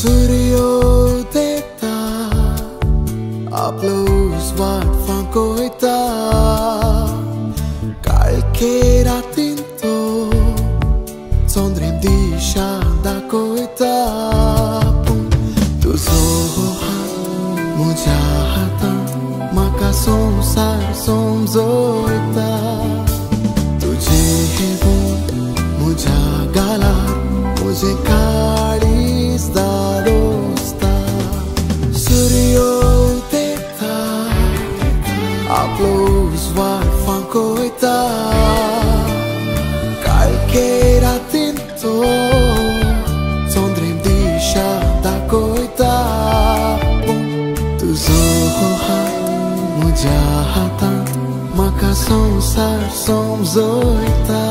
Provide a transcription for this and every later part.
सूर्योदयता आपलो उजवाड फांकोयता काळखे रातीन तो चोंद्रेम दिशा दाखोयता तुजो हात म्हज्या हातांत म्हाका संवसार समजोयता तुजे हे बोट म्हज्या गालांत म्हजें काळीज दालोसता सूर्योदयता आपलो उजवाड फांकोयता काळखे रातीन तो चोंद्रेम दिशा दाखोयता तुजो हात म्हज्या हातांत म्हाका संवसार समजोयता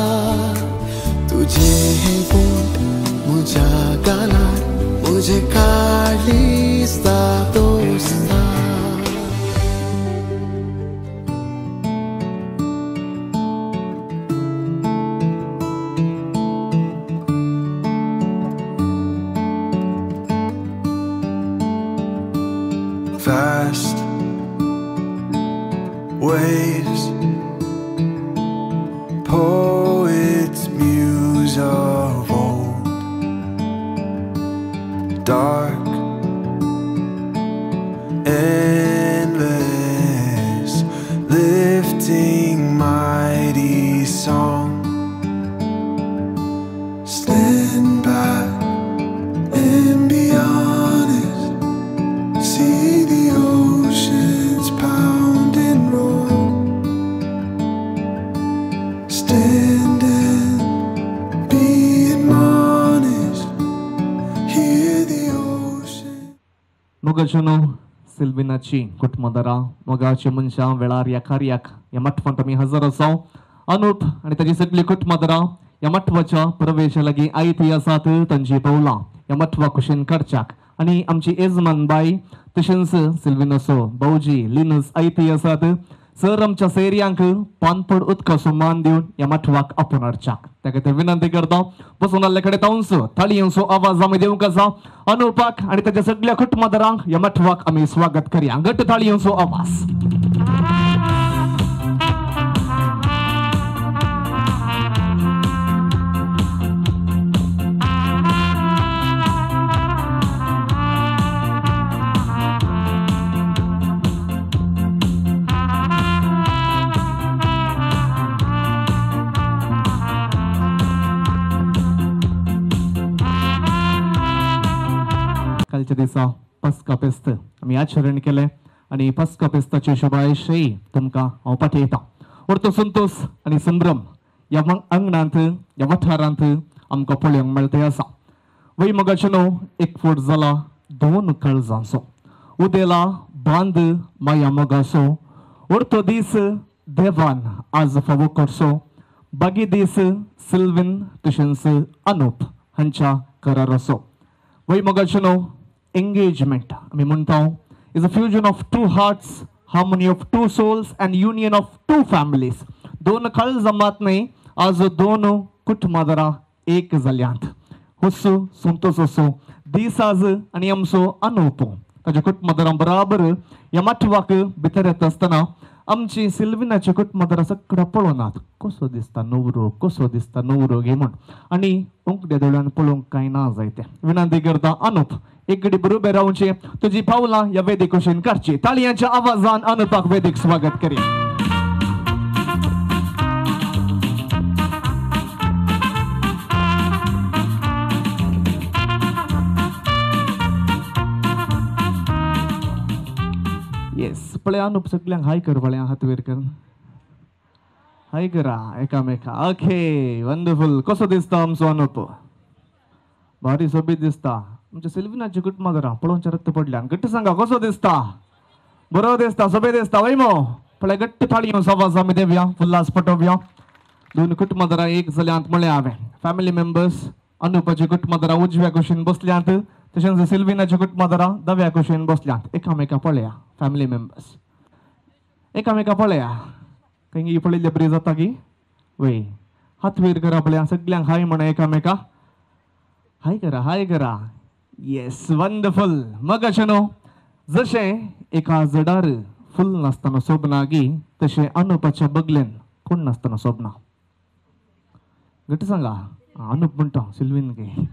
तुजे हे बोट म्हज्या गालांत म्हजें काळीज दालोसता Fast waves, poets' muse of old, dark, endless, lifting mighty song. Stand back and be honest, see the oceans pound and roll. Stand and be admonished, hear the ocean. मोगाचनो सिल्विनाची कुटुंबदारा मोगाचे मनशा वेळार ह्या कार्याक ह्या मठवांत आमी हजर आसा अनुप आनी ताची सगळी कुटुंबदारा ह्या मठवाच्या प्रवेशा लागीं आयती आसात तांची पावलां ह्या मठवा कुशीन काडच्याक आनी आमची येजमान बाई तशेंच सिल्विनोसो भाऊजी लिनस आयती आसात सर आमच्या सैर्यांक पानपड उदकाचो मान दिवन ह्या मठवाक आपोवन हाडच्याक त्या खातीर विनंती करता बसून आल्ले कडेन तांचो थाळयेचो आवाज आमी दिवंक आसा अनुपाक आनी ताच्या सगळ्या कुटुंबदारांक ह्या मठवाक आमी स्वागत करया घट्ट थाळयेचो आवाज कालच्या दिसा पस्का पेस्त आमी आचरण केले आनी पस्का पेस्ताची शुभाशयी तुमकां हांव पाठयता अर्थ संतोष आनी संभ्रम ह्या अंगणांत ह्या वाठारांत आमकां पळोवंक मेळटे आसा वैमोगाचनो एक फूट जाला दोन काळजांचो उदेला बांद माया मोगाचो अर्थ दीस देवान आज फावो करचो बागी दीस सिल्वीन तशेंच अनुप हांच्या कराराचो वैमोगाचनो engagement आमी म्हणटा is a fusion of two hearts, harmony of two souls and union of two families. दोन काळजां मात न्ही आज दोन कुटुंबदारां एक जाल्यांत हुस्सो संतोषो दीस आज आनी आमचो अनुप ताच्या कुटुंबदारां बराबर ह्या मठवाक भितर येता आसतना आमची सिल्विनाची कुटुंबदारां सगळ्या पळोवनात कसो दिसता न्हवरो गे म्हूण आनी उंकड्या दोळ्यान पळोवंक कांय ना जायते विनंती करता अनुप एक घडी बरोबर रावचे तुजी पावलां ह्या वेदिक कुशीन काडची ताळयांच्या आवाजान अनुपाक वेदिक स्वागत करी येस पळय अनुप सगळ्यांक हाय कर पळय हात वयर कर हाय करा एकामेका ओके वंडरफुल कसो दिसता आमचो अनुप भारी सोबीत दिसता आमच्या सिल्विनाची कुटुंबदारां पळोवनचे रक्त पडल्यान गट्ट सांगा कसो दिसता बरो दिसता सोबे दिसता वैमो पळय गट्ट थाळयो आवाज आमी देवया उल्हास पटोवया दोन कुटुंबदारां एक जाल्यांत म्हळें हांवें फॅमिली मेंबर्स अनुपाची कुटुंबदारां उजव्या कुशीन बसल्यांत तशेंच सिल्विनाची कुटुंबदारां दाव्या कुशीन बसल्यांत एकामेका पळया फॅमिली मेंबर्स एकामेका पळया खंय पळयल्ले बरी जाता की वय हात वयर करा पळया सगळ्यांक हाय म्हणा एकामेका हाय करा येस वंडरफुल. मग नो जशे एका जडार फुल नासतना सोबनागी तसे अनुपाच्या बगलेन कोण नासतना सोबना. गट सांगा. अनुप म्हणतो सिल्वीन गे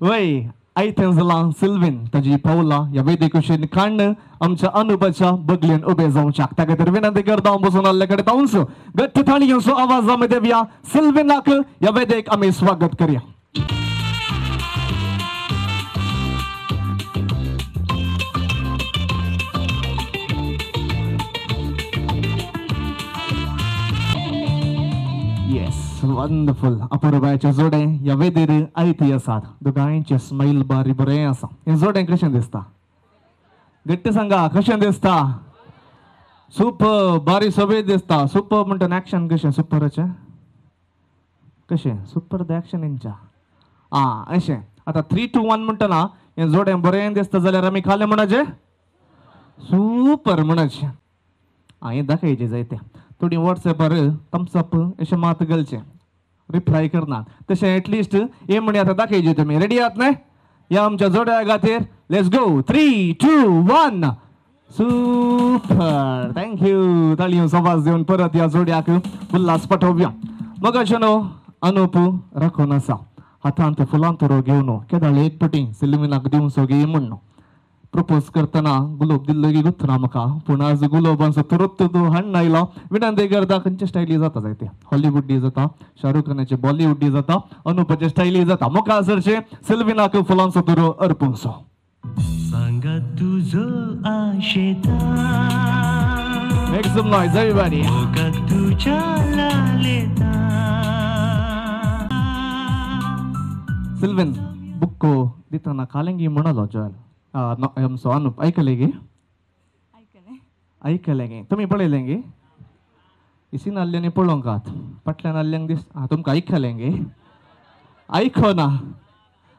वय आयतें जाला सिल्वीन ताजी पावला या वेदिकेचेर काडणं आमच्या अनुपाच्या बगलेन उबे जावच्याक. ताका तर विनंती करता बसून आल्ल्याकडे तावूंच गट्ट थाळयांचो आवाज आमी देवया. सिल्वीनाक या वेदेक आमी स्वागत करया. वंडरफुल. अपूर्वाचे जोडे या वेदेर आयती आसात. दोगांयचे स्माइल बारी बरें आसा. हे जोडे कशें दिसता. गट्ट सांगा कशें दिसता. सुपर बारी सोबीत दिसता. सुपर म्हणटा एक्शन कशें सुपराचें कशें सुपर द एक्शन हेंच्या अशें. आतां 3, 2, 1 म्हणटना हे जोडे बरें दिसता जाल्यार आमी खाले म्हणाचे सुपर म्हणाचे. हे दाखयचे जायते थोडी व्हॉट्सॅपार थम्सअप अशें मात घालचे रिप्लाय करना तशें एटलिस्ट हे म्हणी आतां दाखयचे तुमी. रेडी आहात न्हय. या आमच्या जोड्या खातीर लेट्स गो. 3, 2, 1 सुपर. थँक्यू. ताळयो आवाज देऊन परत या जोड्याक उल्हास पाठोवया. मग नो अनुप राखून आसा हातांत फुलांतरो घेवन केदाळ एक पटी सिल्वीनाक दिवं सोगी म्हणून प्रपोज करतना गुलाब दिल्लो की गुथना म्हाका पूण आज गुलाबांचो तुरत तो हाडून आयलो. विनंती करता खंयचे स्टायली जाता जायते. हॉलिवूडी जाता शाहरुख खानाचे बॉलिवूडी जाता अनुपाचे स्टायली जाता. मुखासरचे सिल्वीनाक फुलांचो तुरो अर्पूंचो. सांगा तुझो आशेता मेक सम नॉइज एवरीबॉडी. मोगा तुझ्या लालेता. सिल्वीन बुक्को दितना कालेंगी म्हणालो जॉयल सो अनुप ऐकले गे तुम्ही पळयले गे. इसीन आल्ल्यांनी पळोवंकात फाटल्यान आल्ल्यांक दिस तुमकां ऐकलें गे. ऐको ना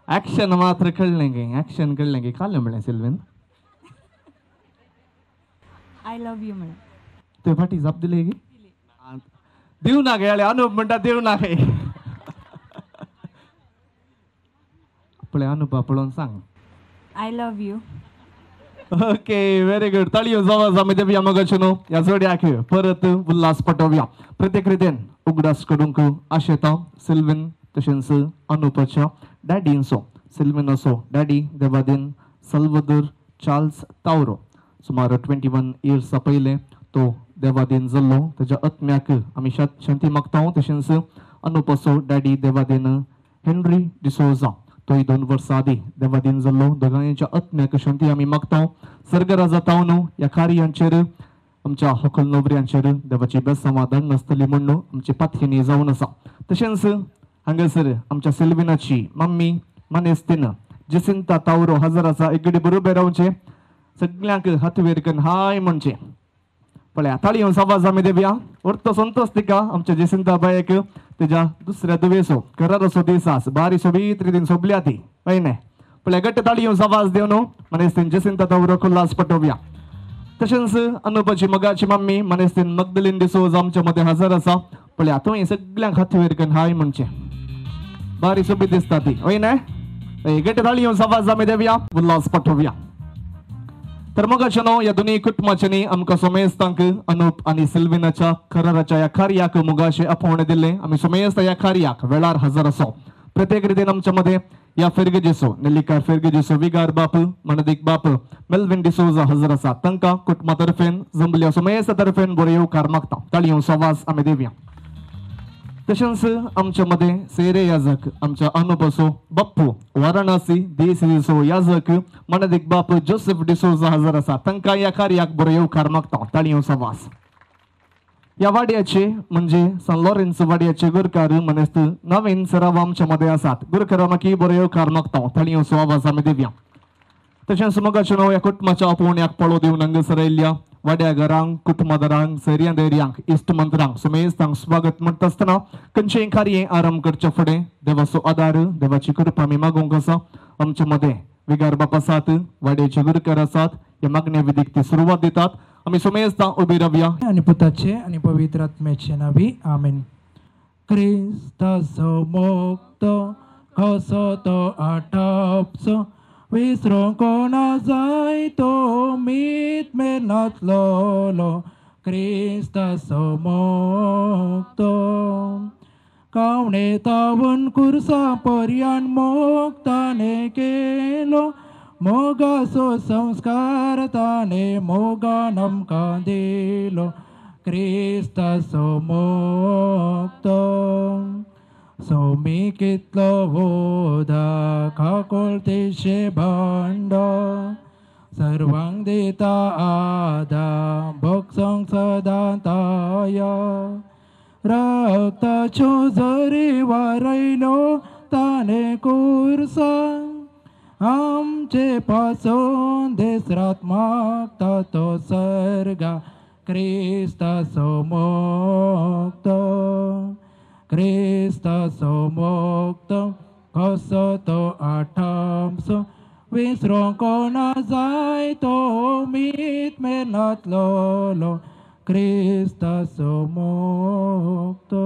ऍक्शन मात्र कळलें गे. ऍक्शन कळलें गे. काले म्हळें सिल्वीन आय लव्ह यू म्हण. तुवें फाटी जाप दिले गे. दिव ना गे. अनुप म्हणटा दिव ना गे. पळय अनुपा पळोवन सांग. I love you. Okay very good. ताळयो आवाज आमी देवया. मगचनो या जोड्याक परत उल्हास पाठोवया. प्रत्येक रितीन उगडास करूंक आशेता सिल्वीन तशेंच अनुपाच्या डॅडींचो. सिल्वीन असो डॅडी देवादीन साल्वादोर चार्ल्स तावरो सुमार 21 इयर्स पयले तो देवादीन जाल्लो. ताच्या आत्म्याक आमी शांती मागता. तशेंच अनुप असो डॅडी देवादीन हेनरी डिसोजा तोय 2 वर्सां आदी देवादीन जाल्लो. दोगांयच्या आत्म्याक शांती आमी मागता. सर्गराजा तावन ह्या कार्यांचेर आमच्या हॉकल नोवऱ्यांचेर देवाची बेसमाधान नासतली म्हणून आमची पातखिणी जावन आसा. तशेंच हांगासर आमच्या सिल्वीनाची मम्मी मानेस्तीन जेसिंता तावरो हजर आसा. एक घडी बरोबर रावचे. सगळ्यांक हात वयर करून हाय म्हणचे. पळया ताळयो आवाज आमी देवया. अर्थ संतोष तिका आमच्या जेसिंता बायक तेज्या दुसऱ्या दुवेसो करारसो दिसास बारी सोबीत रितीन सोबल्या ती वयने. पळया गट्ट ताळयो आवाज देवन मानेस्तीन जेसिंता तावरो खुल्लास पटोवया. तशेंच अनुपाची मगाची मम्मी मानेस्तीन मगदलीन डिसोज आमच्या मध्ये हजर आसा. पळया तुवें सगळ्यांक हात वयर करून हाय म्हणचे. बारी सोबीत दिसता ती वयने. गट्ट ताळयो आवाज आमी देवया. उल्हास पाठोवया. तर मग या दोन्ही कुटुंबाच्यांनी आमकां सोमेस्तांक अनुप आणि सिल्वीनाच्या कराराच्या या कार्याक मुगाशे आपोवणे दिले. आमी सोमेस्त या कार्याक वेळार हजर असो. प्रत्येक रितीन आमच्या मध्ये या फेर्गजेसो नेल्लीकार फेर्गजेसो विगार बाप मनदीक बाप मेल्विन डिसोजा हजर आसा. तांकां कुटुंबातर्फेन जमल्या सोमेस्त तर्फेन बरो येवकार मागता. ताळयो आवाज आमी देवया. तशेंच आमच्या मध्ये सेरे याजक आमच्या अनुप असो बाप्पू वाराणसी देसिसो याजक मनदीक बाप जोसेफ डिसोजा हजर आसा. तांकां या कार्याक बरो येवकार मागता. ताळयो आवाज. या वाड्याचे म्हणजे सान लॉरेन्स वाड्याचे गुरकार मनेस्त नवीन सराव आमच्या मध्ये आसात. गुरकारांक बरो येवकार मागता. ताळयो आवाज आमी देवया. तशेंच मगाच्या या कुटुंबाच्या आपोवण्याक पळो दिवन हांगासर आयिल्ल्या वाड्या घरांक कुटुंबदारांक सैर्या दैर्यांक इश्ट मंत्रांक सुमेस्तांक स्वागत म्हणटा आसतना खंयचेय कार्य आरंभ करचे फुडें देवाचो आदार देवाची कृपा आमी मागूंक आसा. आमच्या मध्ये विगार बाप आसात. वाड्याचे गुरकार आसात. ह्या मागण्या विधीक ते सुरवात दितात. आमी सुमेस्तां उबी रावया. आणि पुताचे आणि पवित्र आत्म्याचे नावी आमेन. क्रिस्ताचो मोगतो कसो तो आटापचो विसरूंक जाय तो मीत मेनातलो क्रिस्ताचो मोगतो कावणे तावन कुर्सा पर्यंत मोग ताणे केलो मोगाचो संस्कार ताणे मोगान आमकां दिलो क्रिस्ताचो मोगतो सोमी कितलो वोदा खाकोळतेशे भांड सर्वांक दिता आदा भोगसोंक सदां ताया रक्ताच्यो झरी वारयलो ताणे कुर्सा आमचे पासून देसरात मागता तो सर्गा क्रिस्ताचो मोगतो क्रिस्ताचो मोगतो कसो तो आठामसो विसरूंक जाय तो मीत मेनातलो क्रिस्ताचो मोगतो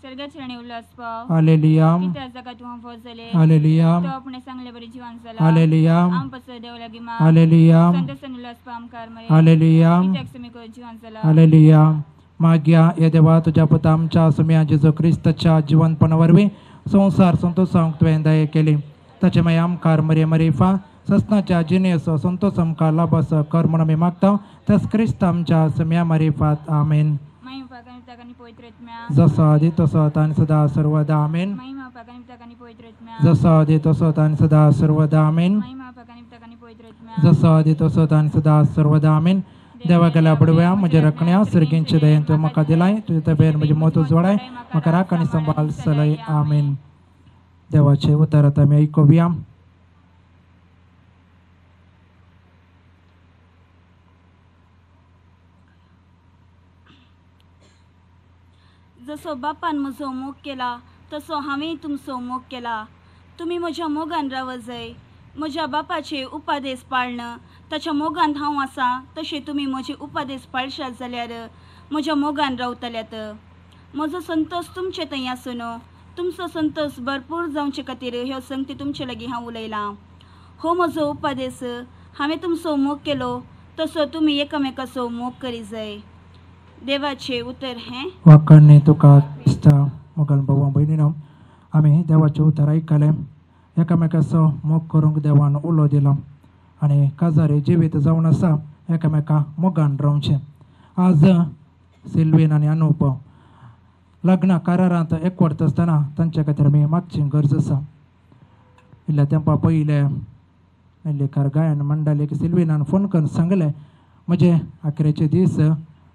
सर्गाचरणी उल्हास पाव हालेलुया पिता जगा तुम फौजले हालेलुया तो अपने सांगले बरी जीवन चला हालेलुया आम पसर देव लगी मा हालेलुया संतसन उल्हास पाम कार मरे हालेलुया पिता समी को जीवन चला हालेलुया माग्या ये देवा तुझ्या पुता आमच्या सुम्या जेजू क्रिस्ताच्या जीवनपणावरवी संसार संतोषांक तुवें दये केली ताचे मागीर आमकार मरे मरेफा ससनाच्या जिनेसो संतोष आमकां लाभस कर म्हणून आमी मागता त्याच क्रिस्त आमच्या सुम्या मरेफात आमेन महिमा पाकानी ताकानी पवित्र आत्म्या जसो आदी तसो आता आनी सदा सर्वदा आमेन महिमा पाकानी ताकानी पवित्र आत्म्या जसो आदी तसो आता आनी सदा सर्वदा आमेन महिमा पाकानी ताकानी पवित्र आत्म्या जसो आदी तसो आता आनी सदा सर्वदा आमेन देवा गेल्या पडव्या म्हज्या रखण्या सर्गींचे दयेन तुवें म्हाका दिलाय तुजे तब्येत म्हजी मोत जोडाय म्हाका राख आनी संभाळ चलय आमेन देवाचे उतर आतां आमी आयकुया जसो बापान म्हजो मोग केला तसो हांवें तुमचो मोग केला तुमी म्हज्या मोगान रावजय म्हज्या बापाचे उपादेश पाळणं ताच्या मोगान हांव आसा तशें तुमी म्हजे उपादेश पाळशात जाल्यार म्हज्या मोगान रावतल्यात म्हजो संतोष तुमचे थंय आसून तुमचो संतोष भरपूर जावचे खातीर ह्यो संगती तुमचे लागीं हांव उलयलां हो म्हजो उपादेश हांवें तुमचो मोग केलो तसो तुमी एकामेकाचो मोग करी जाय देवाचे उतर हें वाकणणे तुका दिसता मोगल भावा भयणीनो आमी देवाचें उतर आयकलें एकामेकाचो मोग करूंक देवान उलो दिलो आनी काजारी जिवीत जावन आसा एकामेकाक मोगान रावचें आज सिल्वीन आनी अनुप लग्न करारांत एकवट आसतना तांचे खातीर आमी मागची गरज आसा इल्ल्या तेंपा पयले लेखार गायन मंडळीक सिल्वीनान फोन करून सांगलें म्हजे आखरेचे दीस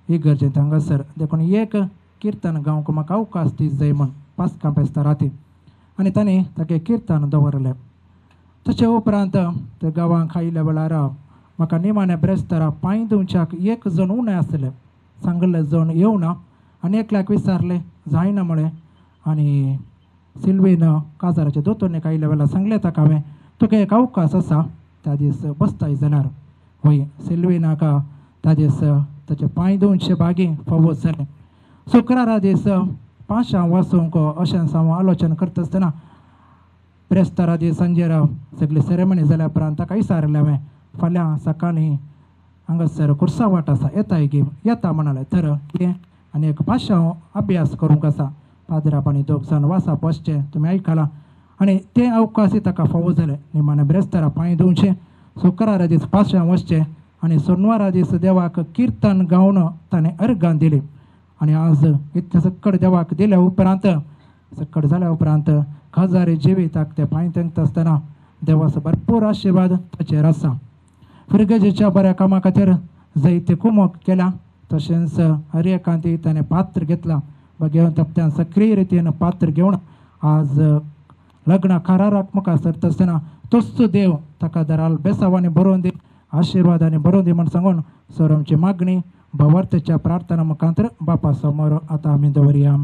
इगर्जेंत हांगासर देखून एक किर्तन गावंक म्हाका अवकाश दी जाय म्हण पास्कां पेस्ता राती आनी तांणी ताका किर्तन दवरलें तशें उपरांत ते गांवांक आयल्या वेळार म्हाका निमाण्या ब्रेस्तारा पांय धुवच्याक एक जण उणें आसलें सांगलें जण येवना आनी एकल्याक विचारलें जायना म्हळें आनी सिल्वीन काजाराच्या दोतोरनेक आयल्या वेळार सांगलें ताका हांवें तुका एक अवकाश आसा त्या दीस बसताय जाल्यार हय सिल्वीनाक त्या दीस ताचे पांय धुवचे बागी फावत जालें शुक्रारा दीस 5 वाजूंक अशें हांव आलोचन करता आसतना ब्रेस्तारा दीस सांजेर सगळी सेरेमनी जाल्या उपरांत ताका विचारलें हांवें फाल्यां सकाळीं हांगासर कुर्सा वाट आसा येताय गे येता म्हणालें तर ये आनी एक 5 अभ्यास करूंक आसा पाद्राप आनी दोग जाण वासाप वचचें तुमी आयकलां आनी ते अवकाश ताका फावो जालें निमाणे ब्रेस्तारा पांय धुवचें शुक्रारा दीस 5 वचचें आनी सोनवारा दीस देवाक किर्तन गावन ताणें अर्गां दिली आनी आज इतलें सक्कड देवाक दिल्या उपरांत सक्कड जाल्या उपरांत खाजारी जिविताक ते पांय तेंकता आसतना देवाचो भरपूर आशिर्वाद ताचेर आसा फिरगजेच्या बऱ्या कामा खातीर जायते कुमक केल्या तशेंच हर एकांती ताणें पात्र घेतला घेवन तप्त्यान सक्रीय रितीन पात्र घेवन आज लग्न कराराक मुखार सरता आसतना तोच देव ताका दराल बेसावांनी बरोवन दी आशिर्वादांनी बरोवन दी म्हण सांगून सर आमची मागणी भवार्थच्या प्रार्थना मुखांतर बापा समोर आतां आमी दवरया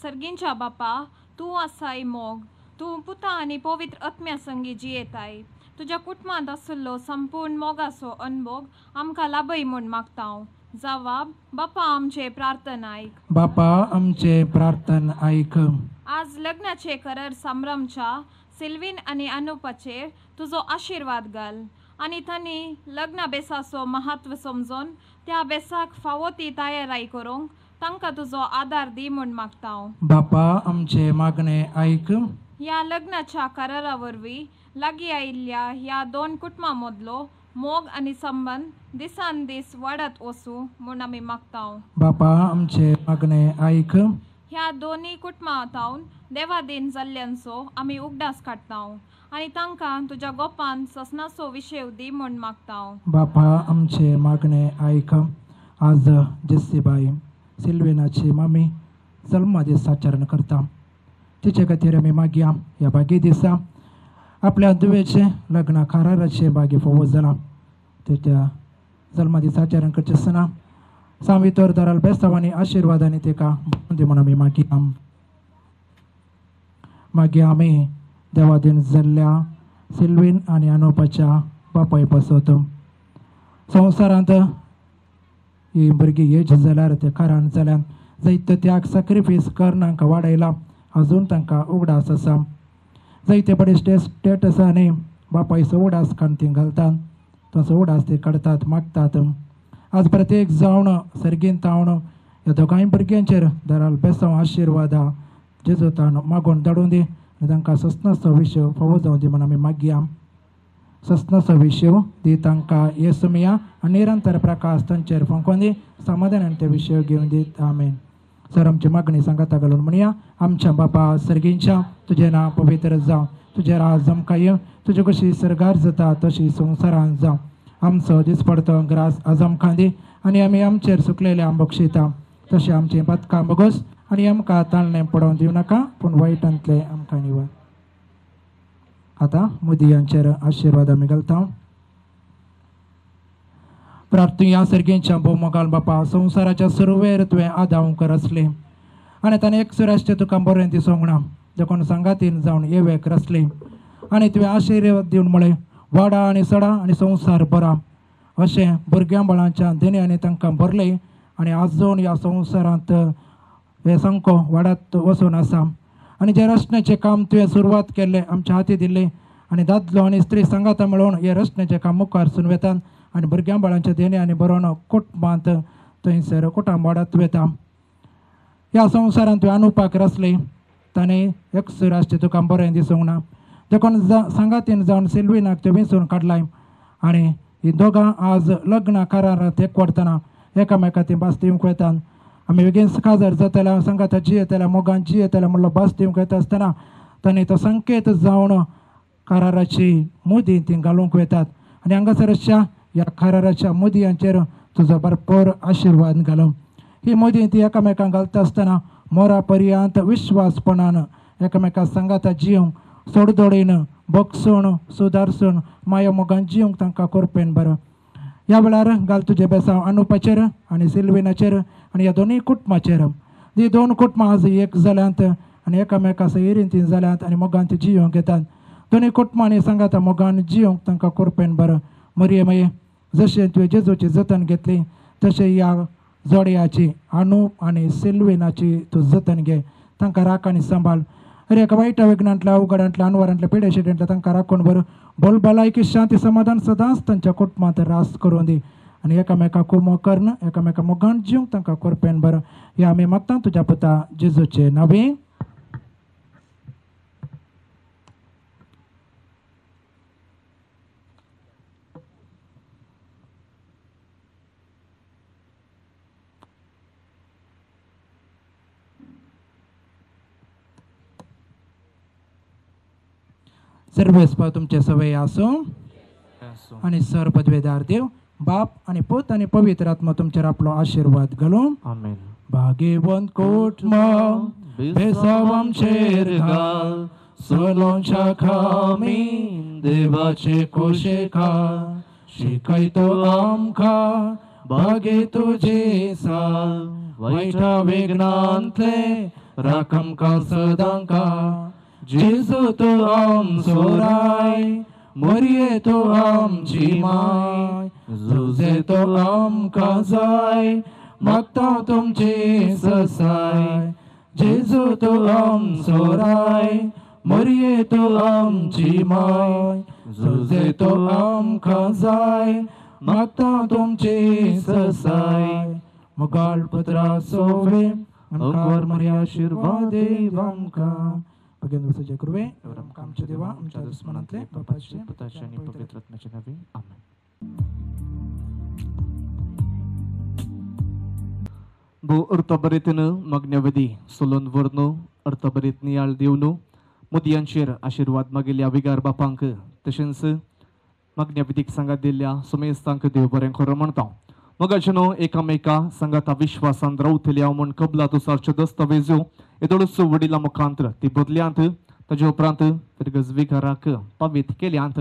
सर्गींच्या बापा तूं आसाय मोग तूं पुता आनी पवित्र आत्म्या संगी जियेताय तुज्या कुटुंबांत आशिल्लो संपूर्ण मोगाचो अनुभव आमकां लाभय म्हूण मागता हांव जवाब बापा आमचे प्रार्थना आयक बापा आमचे प्रार्थना आयक आज लग्नाचे करार संभ्रमच्या सिल्वीन आणि अनुपाचेर तुझो आशीर्वाद घाल आणि तांणी लग्ना बेसाचो महत्व समजून त्या बेसाक फावो ती तयारी करूंक तांकां तुजो आदार दी म्हूण मागता हांव. बापा आमचे मागणे ऐक. ह्या लग्नाच्या करारा वरवीं लागीं आयिल्ल्या ह्या दोन कुटुंबां मदलो मोग आणि संबंध दिसान दीस वाडत वचूं म्हूण आमी मागता हांव. बापा आमचे मागणे ऐक. ह्या दोन्ही कुटुंबांतावन देवादीन जाल्ल्यांचो आमी उगडास काडटा हांव आनी तांकां तुज्या गोपान ससनाचो विशय दी म्हूण मागता हांव. बापा आमचे मागणे ऐक. आज जेसीबाई सिल्वेनाची मामी जल्मा दीस आचरण करता. तिचे खातीर आमी मागया ह्या बागे दिसा आपल्या दुवेचे लग्न कराराचे बागे फोवत जाला. तिच्या जल्मा दीस आचरण करचे आसतना सावितर दराल बेस्तावांनी आशिर्वादांनी तिका दी म्हूण आमी मागया आमी देवादीन जाल्ल्या सिल्वीन आनी अनुपाच्या बापाय बसत संवसारांत ही भुरगीं येज जाल्यार ते कारण जाल्यार जायते त्याग सॅक्रिफीस करनाक वाडयला. अजून तांकां उगडास आसा. जायते बडे स्टेटसांनी बापायचो उगडास कांती घालतात. तसो उगडास ते काडतात मागतात. आज प्रत्येक जावन सर्गीन तावन ह्या दोगांय भुरग्यांचेर दराल बेसांव आशिर्वादा जेजूतान मागून धाडून दी आनी तांकां ससनाचो विशय फावो जावं दी म्हूण आमी मागया. ससनाचो विशय दी तांकां येसुमिया आनी निरंतर प्रकाश तांचेर फुंकोवन दी समाधानान ते विशय घेवन दीत. आमेन. सर आमची मागणी सांगाता घालून म्हणया. आमच्या बापा सर्गींच्या तुजें नांव पवित्र जावं. तुजें राज आमकां येवं. तुजी कशी सरगार जाता तशी संवसारांत जावं. आमचो दिसपडतो ग्रास आज आमकां दी आनी आमी आमचेर सुकलेले बक्षिता तशें आमचीं पथकां बगोस आनी आमकां ताळणें पडोवन दिवं नाका पूण वायटांतले आमकां निवळ. आतां मुदयांचेर आशिर्वाद आमी घालता. प्रार्थुया सर्गेच्या भोवमोगाल बापा संवसाराच्या सुरवेर तुवें आदावकर आसले आनी ताणें एक सुराश्चे तुका बरें दिसूंक ना. देखून सांगातीन जावन येवेक रचले आनी तुवें आशिर्वाद दिवन म्हळें वाडा आनी सडा आनी संवसार बरा अशें भुरग्यां बाळांच्या देण्यांनी तांकां भरले आनी आजून ह्या संवसारांत हे सामको वाडत वचून आसा. आनी जे रचण्याचें काम तुवें सुरवात केल्लें आमच्या हाती दिल्लें आनी दादलो आनी स्त्री सांगाता मेळून हे रचण्याचें काम मुखार सुन वेतात आनी भुरग्यां बाळांच्या देण्यांनी बरोवन कुटुंबांत थंयसर कुटुंब वाडत वेता. ह्या संवसारांत तुवें अनुपाक रचले ताणें एक सुराश्चे तुका बरें दिसूंक ना. देखून सांगातीन जावन सिल्वीनाक त्यो विंचून काडलाय आनी हीं दोगां आज लग्न करारांत एकवडतना एकामेका ती भास दिवंक वेतात. आमी बेगीन काजार जाताल्या सांगाता जी येताल्या मोगान जी येताल्या म्हणलो भास दिवंक येता आसतना ताणें तो संकेत जावन कराराची मुदी ती घालूंक वेतात आनी हांगासरच्या ह्या कराराच्या मुदयांचेर तुजो भरपूर आशिर्वाद घालूं. ही मोदी ती एकामेकांक घालता आसतना मोरा पर्यंत विश्वासपणान एकामेका सांगाता जिवंक सोडदोडीन बगसून सुदारसून माया मोगान जिवंक तांकां कोरपेन बरो. ह्या वेळार घाल तुजे बेसांव अनुपाचेर आनी सिल्वीनाचेर आनी ह्या दोनूय कुटुंबाचेर. ती दोन कुटुंबां आज एक जाल्यांत आनी एकामेका सयरीन ती जाल्यांत आनी मोगान ती जिवंक येतात. दोनूय कुटुंबांनी सांगाता मोगान जिवंक तांकां कोरपेन बरो. मरियमये जशें तुवें जेजूची जतन घेतली तशें ह्या जोडयाची अनूप आनी सिल्वीनाची तूं जतन घे. तांकां राख आनी सांबाळ. अरे एका वायटा विघ्नांतल्या अवघडांतल्या अनवरांतल्या पिडेशिडेंतल्या तांकां राखून बरो भलायकी शांती समाधान सदांच तांच्या कुटुंबांत रास करून दी आनी एकामेका कुमो करन एकामेका मोगान जिवंक तांकां कोरपेन बरो. हे आमी मागता तुज्या पुता जेजूचे नांवे. सर्वेस्प तुमचे सवय आसूं आनी सर पदवेदार देव बाप आनी पूत आनी पवित्र आत्मा तुमचेर आपलो आशिर्वाद घालूं. आमेन. भाग्यवंत कुटुंब बेसांव आमचेर घाल सोलोंच्या खामी देवाचे कुशेका शिकयतो आमकां भागे तुजे साल वायटा विघ्नांतले राख आमकां सदांकां. जेजू तो आमचो राय मरिये तो आमची माय जुजे तो आमकां जाय मागता तुमची ससाय. जेजू तू आमचो राय, मरये तू आमची माय, झुजे तो आमकां जाय, मागता तुमची ससाय. मुगाळ पुत्रा सोवे अंकार मर्या आशीर्वाद देव आमकां. भगवान विसर्जय करूवे आमकां आमच्या देवा आमच्या दुस्मनांतले बापाचे पुताचे आनी पवित्र आत्म्याचे नावे आमेन. भू अर्थबरीतन मग्नवदी सोलोन वर्नो अर्थबरीत नियाळ दिवनो मुदयांचेर आशीर्वाद मागिल्ल्या विगार बापांक तशेंच मग्नविधीक सांगात दिल्ल्या सुमेस्तांक देव बरें करूं म्हणटा. मगाचनो एकामेका संगाता विश्वासान रावतल्या म्हूण कबलातुसारच्यो दस्तावेजो येदोळ्यो वडिलां मुखांतर ती बदल्यांत ताजे उपरांत फिरगज विगाराक पावीत केल्यांत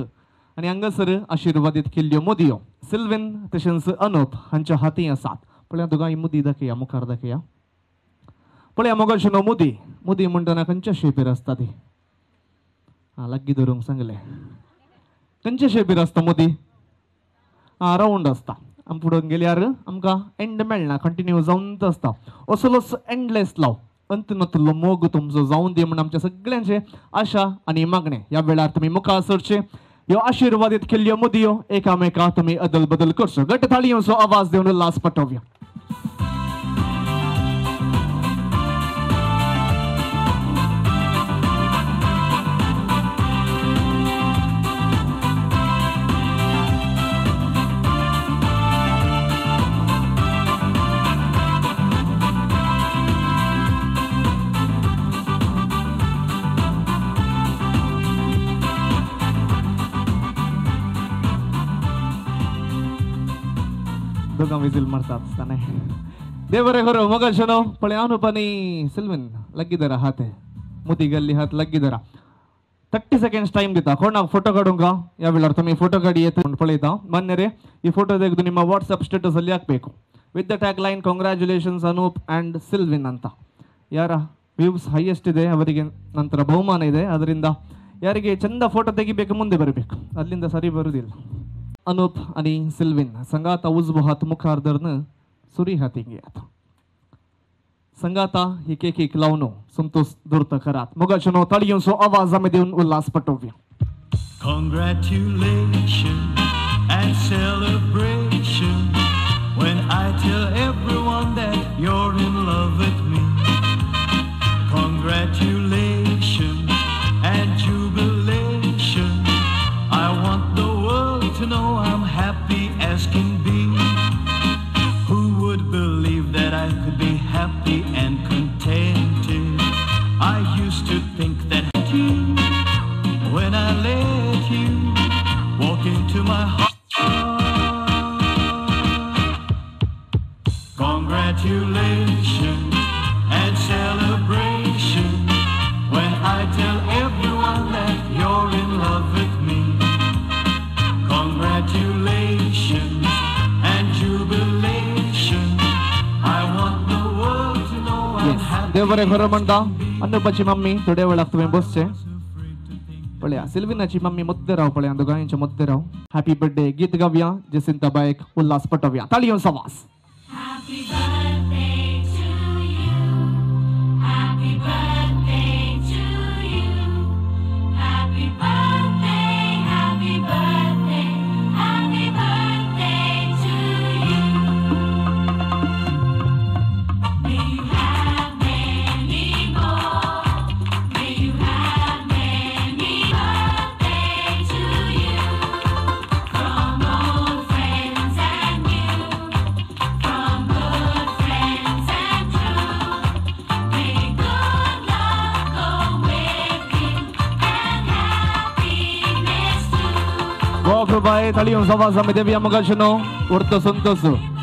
आनी हांगासर आशिर्वादीत केल्ल्यो मुदयो सिल्वीन तशेंच अनूप हांच्या हाती आसात. पळया दोगांय मुदी दाखया, मुखार दाखया. पळया मगाचनो मुदी मुदी म्हणटना खंयच्या शेपीर आसता ती? लागीं धरूंक सांगलें. खंयच्या शेपीर आसता मुदी? रावंड आसता. आमी फुडें गेल्यार आमकां एंड मेळना, कंटिन्यू जावंच आसता. असलोच एंडलेस लाव अंत नतलो मोग तुमचो जावन दी म्हण आमच्या सगळ्यांचे आशा आनी मागणे. ह्या वेळार तुमी मुखार सरचे. ह्यो आशिर्वादीत केल्ल्यो मुदयो एकामेका तुमी अदल बदल करचो. घट्ट थाळयोचो आवाज दिवन उल्हास पटोवया. दोगां विजील मारतात आसतना देव बरें करूं. मगाचनो पळय अनूप आनी सिल्वीन लागीं धरा हात, मुदी गेल्ली हात लागीं धरा. 30 सेकंड्स टाइम दिता. कोणाक फोटो काडूंक ह्या वेळार तुमी फोटो काडी येता म्हूण पळयता. मान्य रे ಈ ಫೋಟೋ ತೆಗೆದು ನಿಮ್ಮ ವಾಟ್ಸಪ್ ಸ್ಟೇಟಸ್ ಅಲ್ಲಿ ಹಾಕಬೇಕು with the tag line congratulations Anoop and Silvin ಅಂತ. ಯಾರ ವ್ಯೂಸ್ ಹೈಯೆಸ್ಟ್ ಇದೆ ಅವರಿಗೆ ನಂತರ ಬಹುಮಾನ ಇದೆ. ಅದರಿಂದ ಯಾರಿಗೆ ಚಂದ ಫೋಟೋ ತೆಗಿಬೇಕು ಮುಂದೆ ಬರಬೇಕು, ಅಲ್ಲಿಂದ ಸರಿ ಬರುವುದಿಲ್ಲ. अनूप आणि सिल्वीन संगाता उजवो हात मुखार धरन सुरी हाती घेयात. संगाता एक एक लावनो संतोष दुर्त करात. मोगाचनो ताळयोंचो आवाज आमी दिवन Ulhas पटोवया. Congratulations and celebration when I tell everyone that you're in love with me. Congratulations and jubilation. I want the world to know I'm happy as can be. Who would believe that I could be happy and contented? I used to think that when I let you walk into my heart. Congratulations and celebration when I tell everyone that you're in love with me. Congratulations and jubilation. I want the world to know I'm happy. देव बरें करूं म्हणटा. अनुपाची mummy थोड्या वेळाक तुवें बसचें. पळया सिल्विनाची mummy मध्य राव. पळया दोगांयचे मध्य राव. हॅपी बर्थडे गीत गावया. जसिंता बायक उल्हास पटोवया. ताळयोंचो आवाज. Happy birthday to you. Happy birthday to you. Happy birthday, happy birthday, happy birthday to you. May you have many more. May you have many birthday to you. From old friends and new. From good friends and true. May good luck go with you and happiness too. Walk by ताळयोंचो आवाज आमी देवया. मोगाचनो उरतो संतोष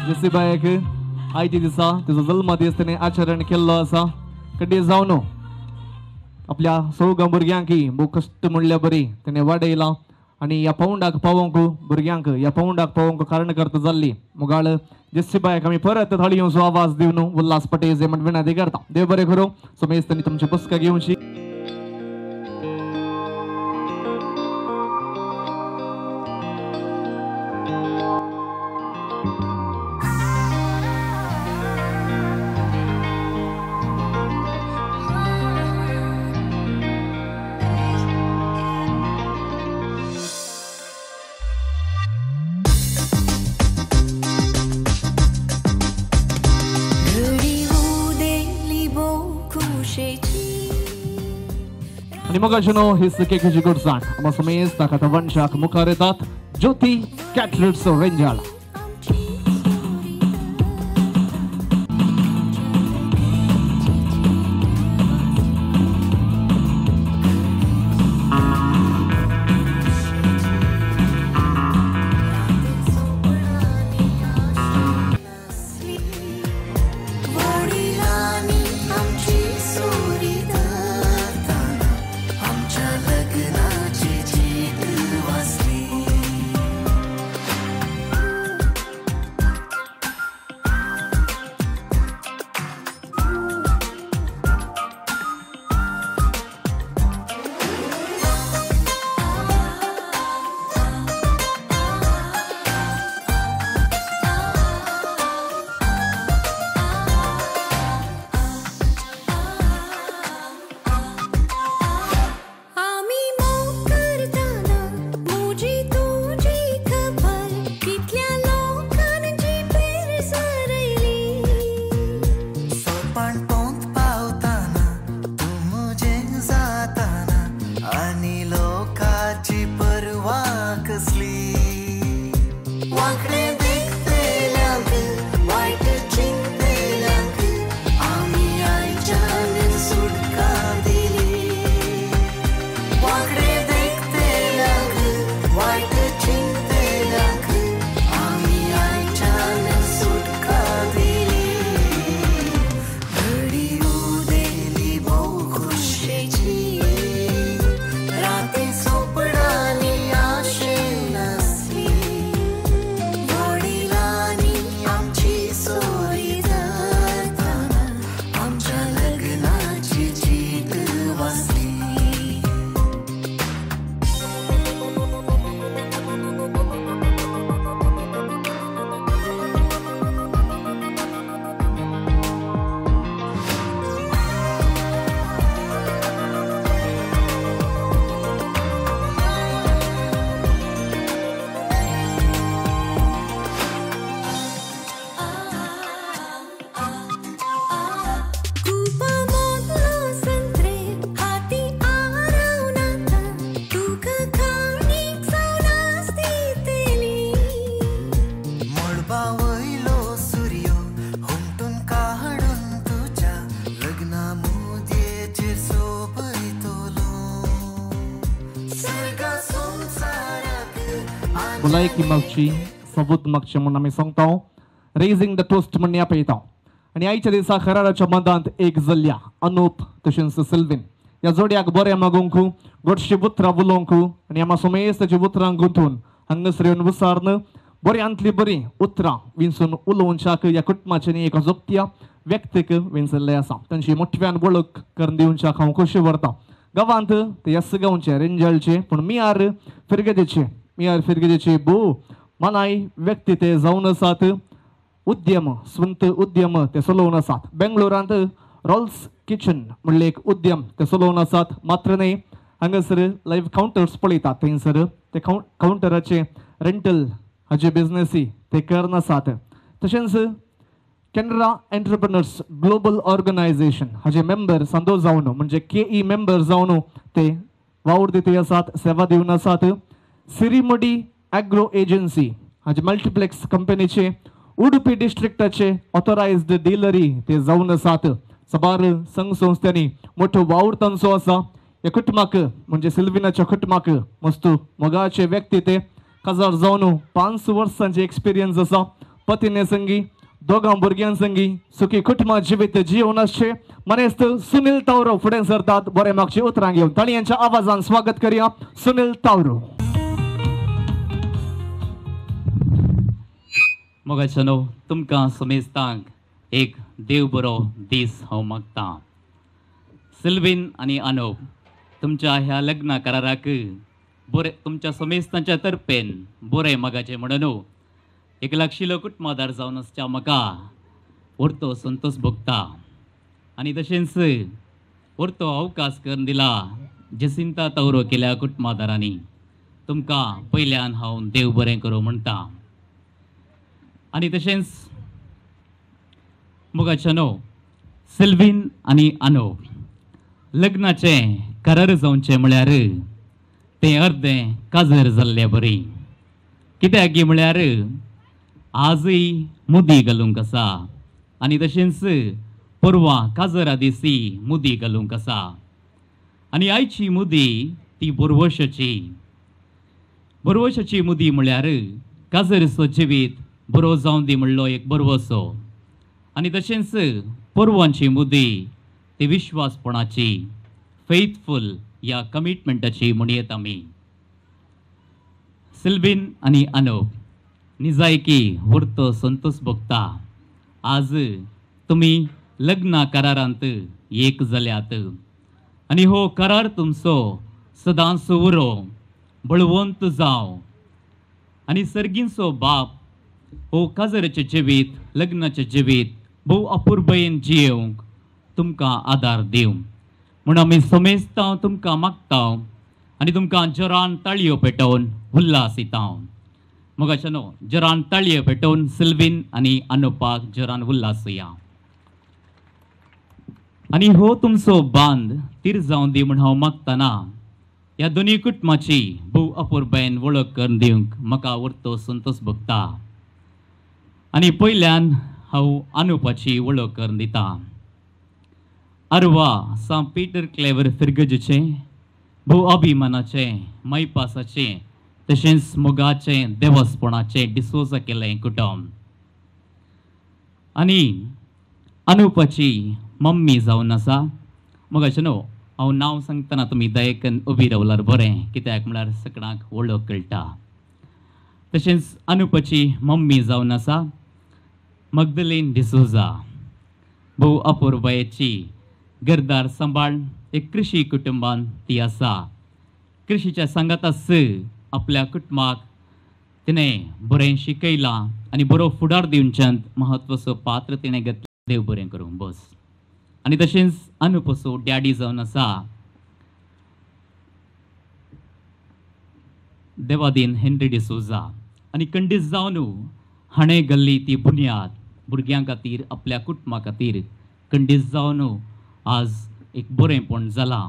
जसी बायक आयच्या दिसा तिचो जल्म दीस तिणे आचरण केल्लो आसा. कधी जावन आपल्या सगळ्या भुरग्यांक भोव कश्ट म्हणल्या बरी तिणे वाडयला आनी ह्या पावंडाक पावोंक भुरग्यांक ह्या पावंडाक पावोंक कारणकर्ता जाल्ली मोगाळ जसी बायक आमी परत ताळयोंचो आवाज दिवन उल्हास पटेज म्हण विनंती करता. देव बरें करूं. समेस्तांनी तुमची पुस्तकां घेवची. आणि मग नो ही केकीची गुडसाण आम्हा समेस ताका वंशाक मुखार येतात ज्योती कॅटरेट्स रेंजाळ. वडिलांनी आमची सोरी धरताना आमच्या लग्नाची जीत वाजली. आम्ही मोग करताना मुजी तुझी खबर कितल्या लोकांची पेरसरली. सोपान पोंत पावताना तू मुजे जाताना आणि लोकाची परवा कसली. वांकडे देखतेल्यांक वाईट चिंतेल्यांक आम्ही आयच्यान सुटका दिली. वांकडे देखतेल्यांक वाईट चिंतेल्यांक आम्ही आयच्यान सुटका दिली. घडी उदेली भोव खुशेची राती सोपडाली आशे नसली. वडिलांनी आमची सोरी धरताना आमच्या लग्नाची जीत वाजली. कुपा मोडलो संत्रे हाती आरावन आता तुका खाणीक जावन आसतेली. मळबा वयलो सूर्य हुमटून काडून तुझ्या लग्ना मुदयेचेर सोबयतलो. सर्गा संसाराक भलायकी मागची सबूत मागचे म्हणून आम्ही सांगता रेझिंग द टोस्ट म्हणून आपयता. आणि आयच्या दिसा कराराच्या मदांत एक जल्ल्या अनूप तशेंच सिल्वीन ह्या जोड्याक बरें मागूंक गोडशी उतरां उलोवंक आणि आम्हा समेस ताची उतरां गुंथून हांगासर येवन विचारन बऱ्यांतली बरी उतरां विंचून उलोवच्याक ह्या कुटुंबाचे न्ही एका जोगत्या व्यक्तीक विंचल्ले आसा. तांची मोठव्यान वळख करून दिवच्याक हांव खोशी व्हरतां. गांवांत ते यास गांवचे रेंजलचे पूण मियार फिरगेदेचे भोव मनाय व्यक्ती ते जावन आसात. उद्यम स्वंत उद्यम ते चलोवन आसात. बेंगलोरांत रॉल्स किचन म्हणले एक उद्यम ते चलोवन आसात. मात्र न्ही हांगासर लायव्ह काउंटर्स पळयतात थंयसर ते काउंटराचे रेंटल हाचे बिझनेसी ते करन आसात. तशेंच कॅनरा एंटरप्रेनर्स ग्लोबल ऑर्गनायझेशन हाचे मेंबर सांदो जावन म्हणजे KE मेंबर जावन ते वावर दिते आसात, सेवा दिवन आसात. सिरीमडी ॲग्रो एजन्सी हाचे मल्टीप्लेक्स कंपनीचे उडुपी डिस्ट्रिक्टाचे ऑथोरायज्ड डीलरी ते जावन आसात. सबार संघ संस्थांनी मोठो वावर तांचो आसा. ह्या कुटुंबाक म्हणजे सिल्विनाच्या कुटुंबाक मस्त मोगाचे व्यक्ती ते काजार जावन 5 वर्सांचे एक्सपिरियन्स आसा. पतीने संगी दोगां भुरग्यां संगी सुखी कुटुंबा जिवीत जीवन आसचे. मनेस्त सुनील तावरो फुडें सरतात बरें मागची उतरां घेवन. ताळयांच्या आवाजान स्वागत करूया सुनील तावरो. मोगाचनो तुमकां समेस्तांक एक देव बरो दीस हांव मागतां. सिल्वीन आनी अनूप तुमच्या ह्या लग्न कराराक बरे तुमच्या समेस्तांच्या तर्फेन बरें मागाचें म्हणून एक लागशिल्लो कुटुंबादार जावन आसच्या म्हाका व्हरतो संतोष भोगता. आनी तशेंच व्हरतो अवकाश करून दिला जसिंता तावरो केल्या कुटुंबादारांनी. तुमकां पयल्यान हांव देव बरें करूं म्हणटा. आनी तशेंच मोगाचनो सिल्वीन आनी अनूप लग्नाचे करार जावचें म्हळ्यार तें अर्दें काजर जाल्लें बरी. कित्याक गी म्हळ्यार आजय मुदी घालूंक आसा आनी तशेंच परवां काजरा दिसी मुदी घालूंक आसा. आनी आयची मुदी ती बोरवशाची मुदी म्हळ्यार काजरचो जिवीत बरो जावं दी म्हणलो एक बरवसो. आनी तशेंच परवांची मुदी ती विश्वासपणाची फेथफूल या कमिटमेंटाची म्हणयत आमी. सिल्वीन आनी अनूप निजायकी व्हरत संतोष भोगता. आज तुमी लग्ना करारांत एक जाल्यात आनी हो करार तुमचो सदांच उरो बळवंत जावं आनी सर्गींचो बाप हो काजराचें जिवीत लग्नाचें जिवीत भोव अपुर्बेन जियेवंक तुमकां आदार दिवं म्हूण आमी समेस्तांव तुमकां मागतांव आनी तुमकां जोरान ताळयो पेटोवन उल्हासितांव. मोगाच्यानो जोरान ताळयो पेटोवन सिल्वीन आनी अनुपाक जोरान उल्हासया. आनी हो तुमचो बांद तीर जावं दी म्हूण हांव मागतना ह्या दोनी कुटुंबाची भोव अपुर्बेन वळख करून दिवंक म्हाका व्हरतो संतोष भोगता. आनी पयल्यान हांव अनुपाची वळख करून दितां. अरवा सा पीटर क्लेवर फिर्गजेचें भोव अभिमानाचें मैपासाचें तशेंच मोगाचें देवस्पणाचें डिसोजा केलें कुटुंब. आनी अनुपाची मम्मी जावन आसा. मोगाच्यानो हांव नांव सांगतना तुमी दयेकन उबी रावल्यार बरें कित्याक म्हळ्यार सगळ्यांक वळख कळटा. तशेंच अनुपाची मम्मी जावन आसा मगदलेन डिसोजा. भोव अपुर्बायेची घरदार सांबाळ एक कृशी कुटुंबान ती आसा. कृषीच्या सांगातास आपल्या कुटुंबाक तिणें बरें शिकयलां आनी बरो फुडार दिवच्यान म्हत्वाचो पात्र तिणें घेतलें. देव बरें करूं बस. आनी तशेंच अनुपसो डॅडी जावन आसा देवादीन हेनरी डिसोजा. आनी कंडीस जावन हाणें घाल्ली ती बुन्याद भुरग्यां खातीर आपल्या कुटुंबा खातीर कंडीस जावन आज एक बरेंपण जालां.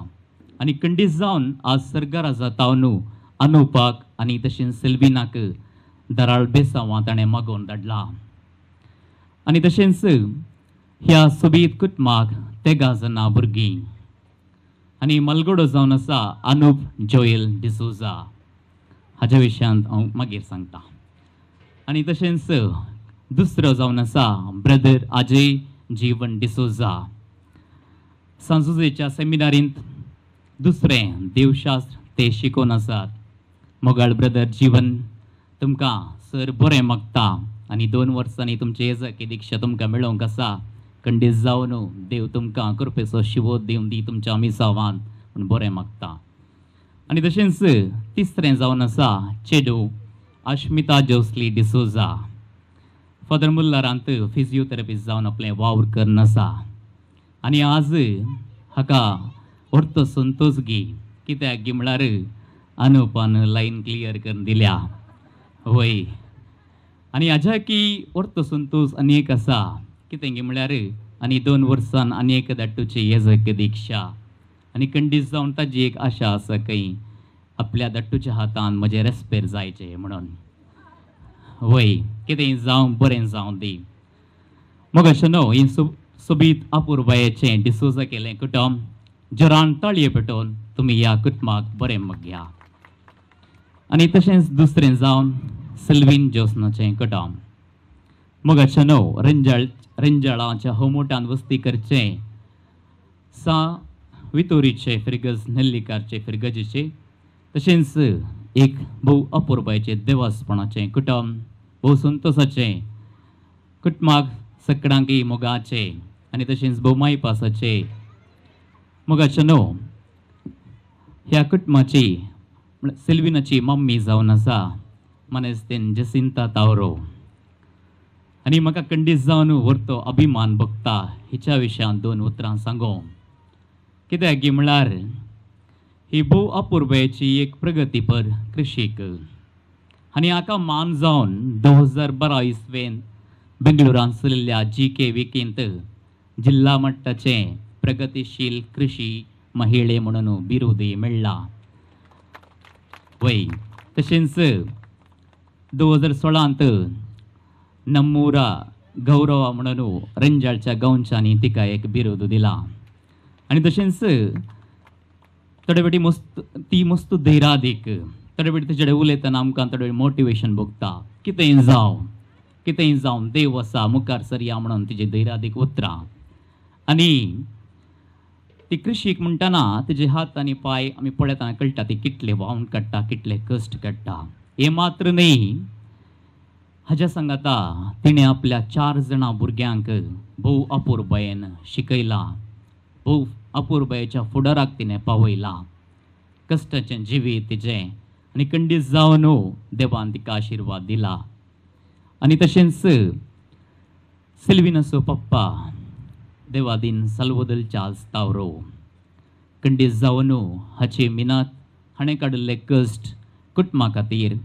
आनी कंडीस जावन आज सरकारा जातावन अनुपाक आनी तशेंच सिल्वीनाक दराळ बेसांवां ताणें मागोवन धाडलां. आनी तशेंच ह्या सोबीत कुटुंबाक तेगा जाणां भुरगीं. आनी मलगडो जावन आसा अनुप जोएल डिसोजा. हाच्या विशयांत हांव मागीर सांगता. आनी तशेंच दुसरो जावन आसा ब्रदर अजय जीवन डिसोजा. सांजुजेच्या सेमिनारींत दुसरें देवशास्त्र ते शिकोवन आसात. मोगाळ ब्रदर जीवन तुमकां सर बरें मागता आनी 2 वर्सांनी तुमचे येजकी दिक्षा तुमकां मेळोवंक आसा. कंडीस जावन देव तुमकां कृपेचो शिवोद दिवन दी तुमच्या मिसावान म्हूण बरें मागता. आनी तशेंच तिसरें जावन आसा चेडू अश्मिता जोस्ली डिसोजा. फादर मुल्लारांत फिजिओथेरपिस्ट जावन आपलें वावर करून आसा. आनी आज हाका व्हरतो संतोष गी कित्याक गी म्हळ्यार अनुपान लायन क्लियर करून दिल्या वय. आनी हाज्या की व्हरतो संतोष आनी एक आसा कितें गी म्हळ्यार आनी 2 वर्सान आनी एक धाडटूची येजक दिक्षा. आनी कंडीस जावन ताजी एक आशा आसा खंय आपल्या धाडटूच्या हातान म्हजें रेस्पेर जायचें म्हणून वय कितेंय जावं बरें जावं दी. मोगाच्यानो ही सोबीत अपुर्बायेचें डिसोजा केलें कुटुंब जोरान ताळयो पेटोवन तुमी ह्या कुटुंबाक बरें मागया. आनी तशेंच दुसरें जावन सिल्वीन जोस्नाचें कुटुंब. मोगाच्यानो रेंजाळाच्या होमोटान वस्ती करचें सा वितोरीचे फिर्गज नेल्लीकारचे फिर्गजेचे तशेंच एक भोव अपुर्बायेचें देवास्पणाचें कुटुंब भोव संतोशाचें कुटुंबाक सगळ्यांकी मोगाचें आनी तशेंच भोव मायपासाचें. मोगाच्यानो ह्या कुटुंबाची सिल्वीनाची मम्मी जावन आसा मनेस्तेन जसिंता तावरो. आनी म्हाका कंडीस जावन व्हरतो अभिमान भोगता हिच्या विशयांत 2 उतरां सांगो. कित्याक गी म्हळ्यार ही भोव अपुर्बायेची एक प्रगतीपर कृशीक. आनी हाका मान जावन 2012 इसवेन बेंगळुरांत चलिल्ल्या GK विकेंत जिल्ला मट्टाचें प्रगतीशील कृशी महिळे म्हणून बिरुदय मेळ्ळा. वय तशेंच 2016 नम्मुरा गौरव म्हणून रंजाळच्या गांवच्यांनी तिका एक बिरुद दिला. आणि तशेंच थोडे फाटी ती मस्त धैर्यादीक थोडे फाटी तिचे उलयतना आमकां थोडे मोटिवेशन भोगता. कितेंय जावं देव आसा मुखार सरया म्हणून तिचे धैर्यादीक उतरां. आनी ती कृषीक म्हणटना तिचे हात आनी पाय आमी पळयतना कळटा ती कितले वाहून काडटा, कितले कश्ट काडटा. हे मात्र न्ही, हाज्या सांगाता तिणें आपल्या 4 जाणां भुरग्यांक भोव अपुरबायेन शिकयला. भोव अपुरबायेच्या फुडाराक तिणें पावयला. कश्टाचें जिवीत तिचें आनी खंडीत जावन देवान तिका आशिर्वाद दिला. आनी तशेंच सिल्विनाचो पप्पा देवादीन साल्वादोर चार्ल्स तावरो खंडीत जावन हाचे मिनात हाणें काडिल्ले कश्ट कुटुंबा खातीर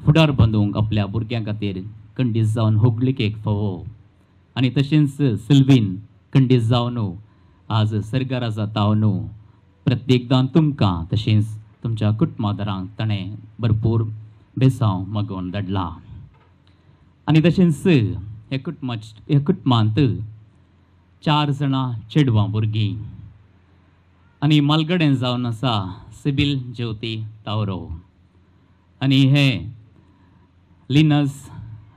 फुडार बांदूंक आपल्या भुरग्यां खातीर खंडीत जावन होगलीक एक फावो. आनी तशेंच सिल्वीन खंडीत जावन आज सरकारा जातावन प्रत्येकदां तुमकां तशेंच तुमच्या कुटुंबादारांक ताणें भरपूर बेसांव मागोवन धाडला. आनी तशेंच हे कुटुंबांत 4 जाणां चेडवां भुरगीं. आनी मालगडें जावन आसा सिबील ज्योती तावरो. आनी हे लिनस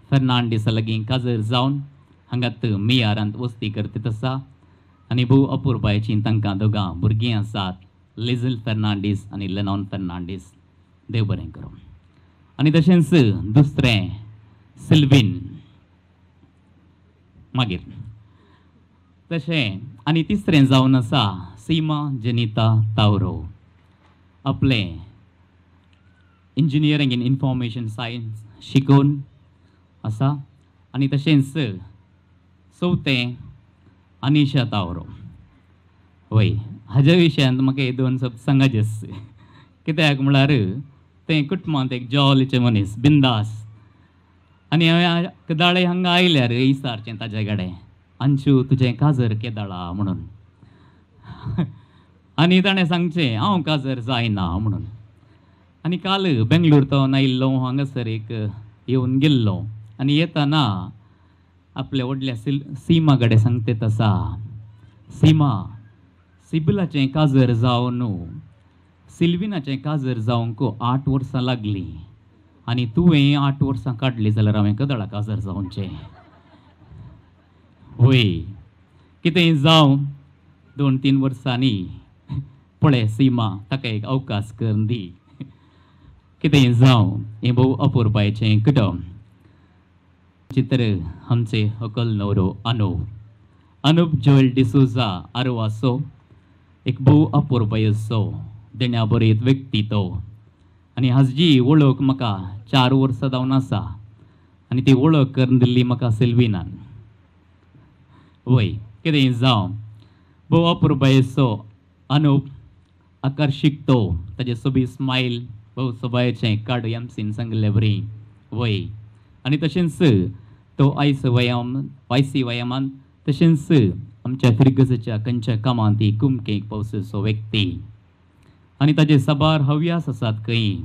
फर्नांडीसा लागीं काजर जावन हांगात मियारांत वस्ती करतात आसा. आनी भोव अपुरबायेचीं तांकां दोगां भुरगीं आसात, लिझल फर्नांडीस आनी लेनॉन फर्नांडीस. देव बरें करूं. आनी तशेंच दुसरें सिल्वीन मागीर तशें. आनी तिसरें जावन आसा सीमा जनिता तावरो. आपलें इंजिनियरींग इन इन्फॉर्मेशन सायन्स शिकून आसा. आनी तशेंच चवथें अनिशा तावरो. वय हाज्या विशयांत म्हाका हे 2 शब्द सांगचे आसचे. कित्याक म्हळ्यार तें कुटुंबांत एक जॉलीचें मनीस, बिंदास. आनी हांवें कदाळे हांगा आयल्यार विचारचें ताजे कडेन, अंशू तुजें काजर केदाळा म्हणून. आनी ताणें सांगचें हांव काजर जायना म्हणून. आनी काल बेंगलोरतोन आयिल्लो हांगासर एक येवन गेल्लो. आनी येताना आपल्या व्हडल्या सीमा कडेन सांगतात आसा, सीमा सिबिलाचें काजर जावन सिल्विनाचें काजर जावंक 8 वर्सां लागलीं. आनी तुवें 8 वर्सां काडलीं जाल्यार हांवें कदाळा काजर जावचें. वय कितेंय जावं 2-3 वर्सांनी पळय सीमा ताका एक अवकाश करून दी. कितेंय जावं हें भोव अपुरबायेचें कुटुंब. चित्र आमचे व्हंकल न्हवरो अनूप जोएल डिसोजा आरवासो एक भोव अपुरबायेचो देण्या बरयत व्यक्ती तो. आनी हाजी वळख म्हाका 4 वर्सां जावन आसा. आनी ती वळख करून दिल्ली म्हाका सिल्विनान. वय कितेंय जावं भोव अपुरबायेचो अनूप आकर्शीक तो. ताजे सोबी स्मायल भोव सोबायेचें काड एमसीन सांगलें बरी. वय आनी तशेंच तो वायसी वयामान तशेंच आमच्या फिरगजेच्या खंयच्या कामांत ती कुमकेक पावसो व्यक्ती. आनी ताजे साबार हव्यास आसात खंय.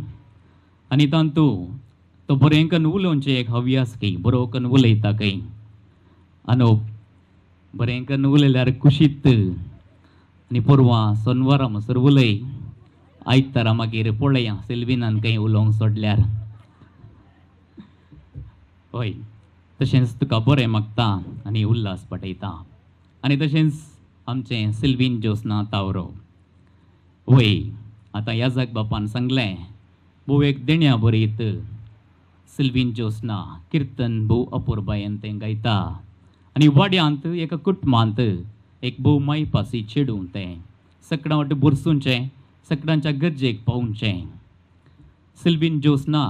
आनी तांतूं तो बरें करून उलोवचें एक हव्यास खंय, बरो करून उलयता खंय. अनूप बरें करून उलयल्यार कुशीत. आनी परवां सोनवारा म्हणसर उलय, आयतारा मागीर पळया सिल्विनान खंय उलोवंक सोडल्यार. हय तशेंच तुका बरें मागता आनी उल्हास पाठयता. आनी तशेंच आमचें सिल्वीन ज्योत्स्ना तावरो. वय आतां याजक बापान सांगलें भोव एक देण्या बरयत सिल्वीन ज्योत्स्ना किर्तन भोव अपुरबायेन तें गायता. आनी वाड्यांत एका कुटुंबांत एक भोव मायपासी चेडूं तें सकडां वाट बुरसूंचें, सकडांच्या गरजेक पावचें. सिल्वीन ज्योत्स्ना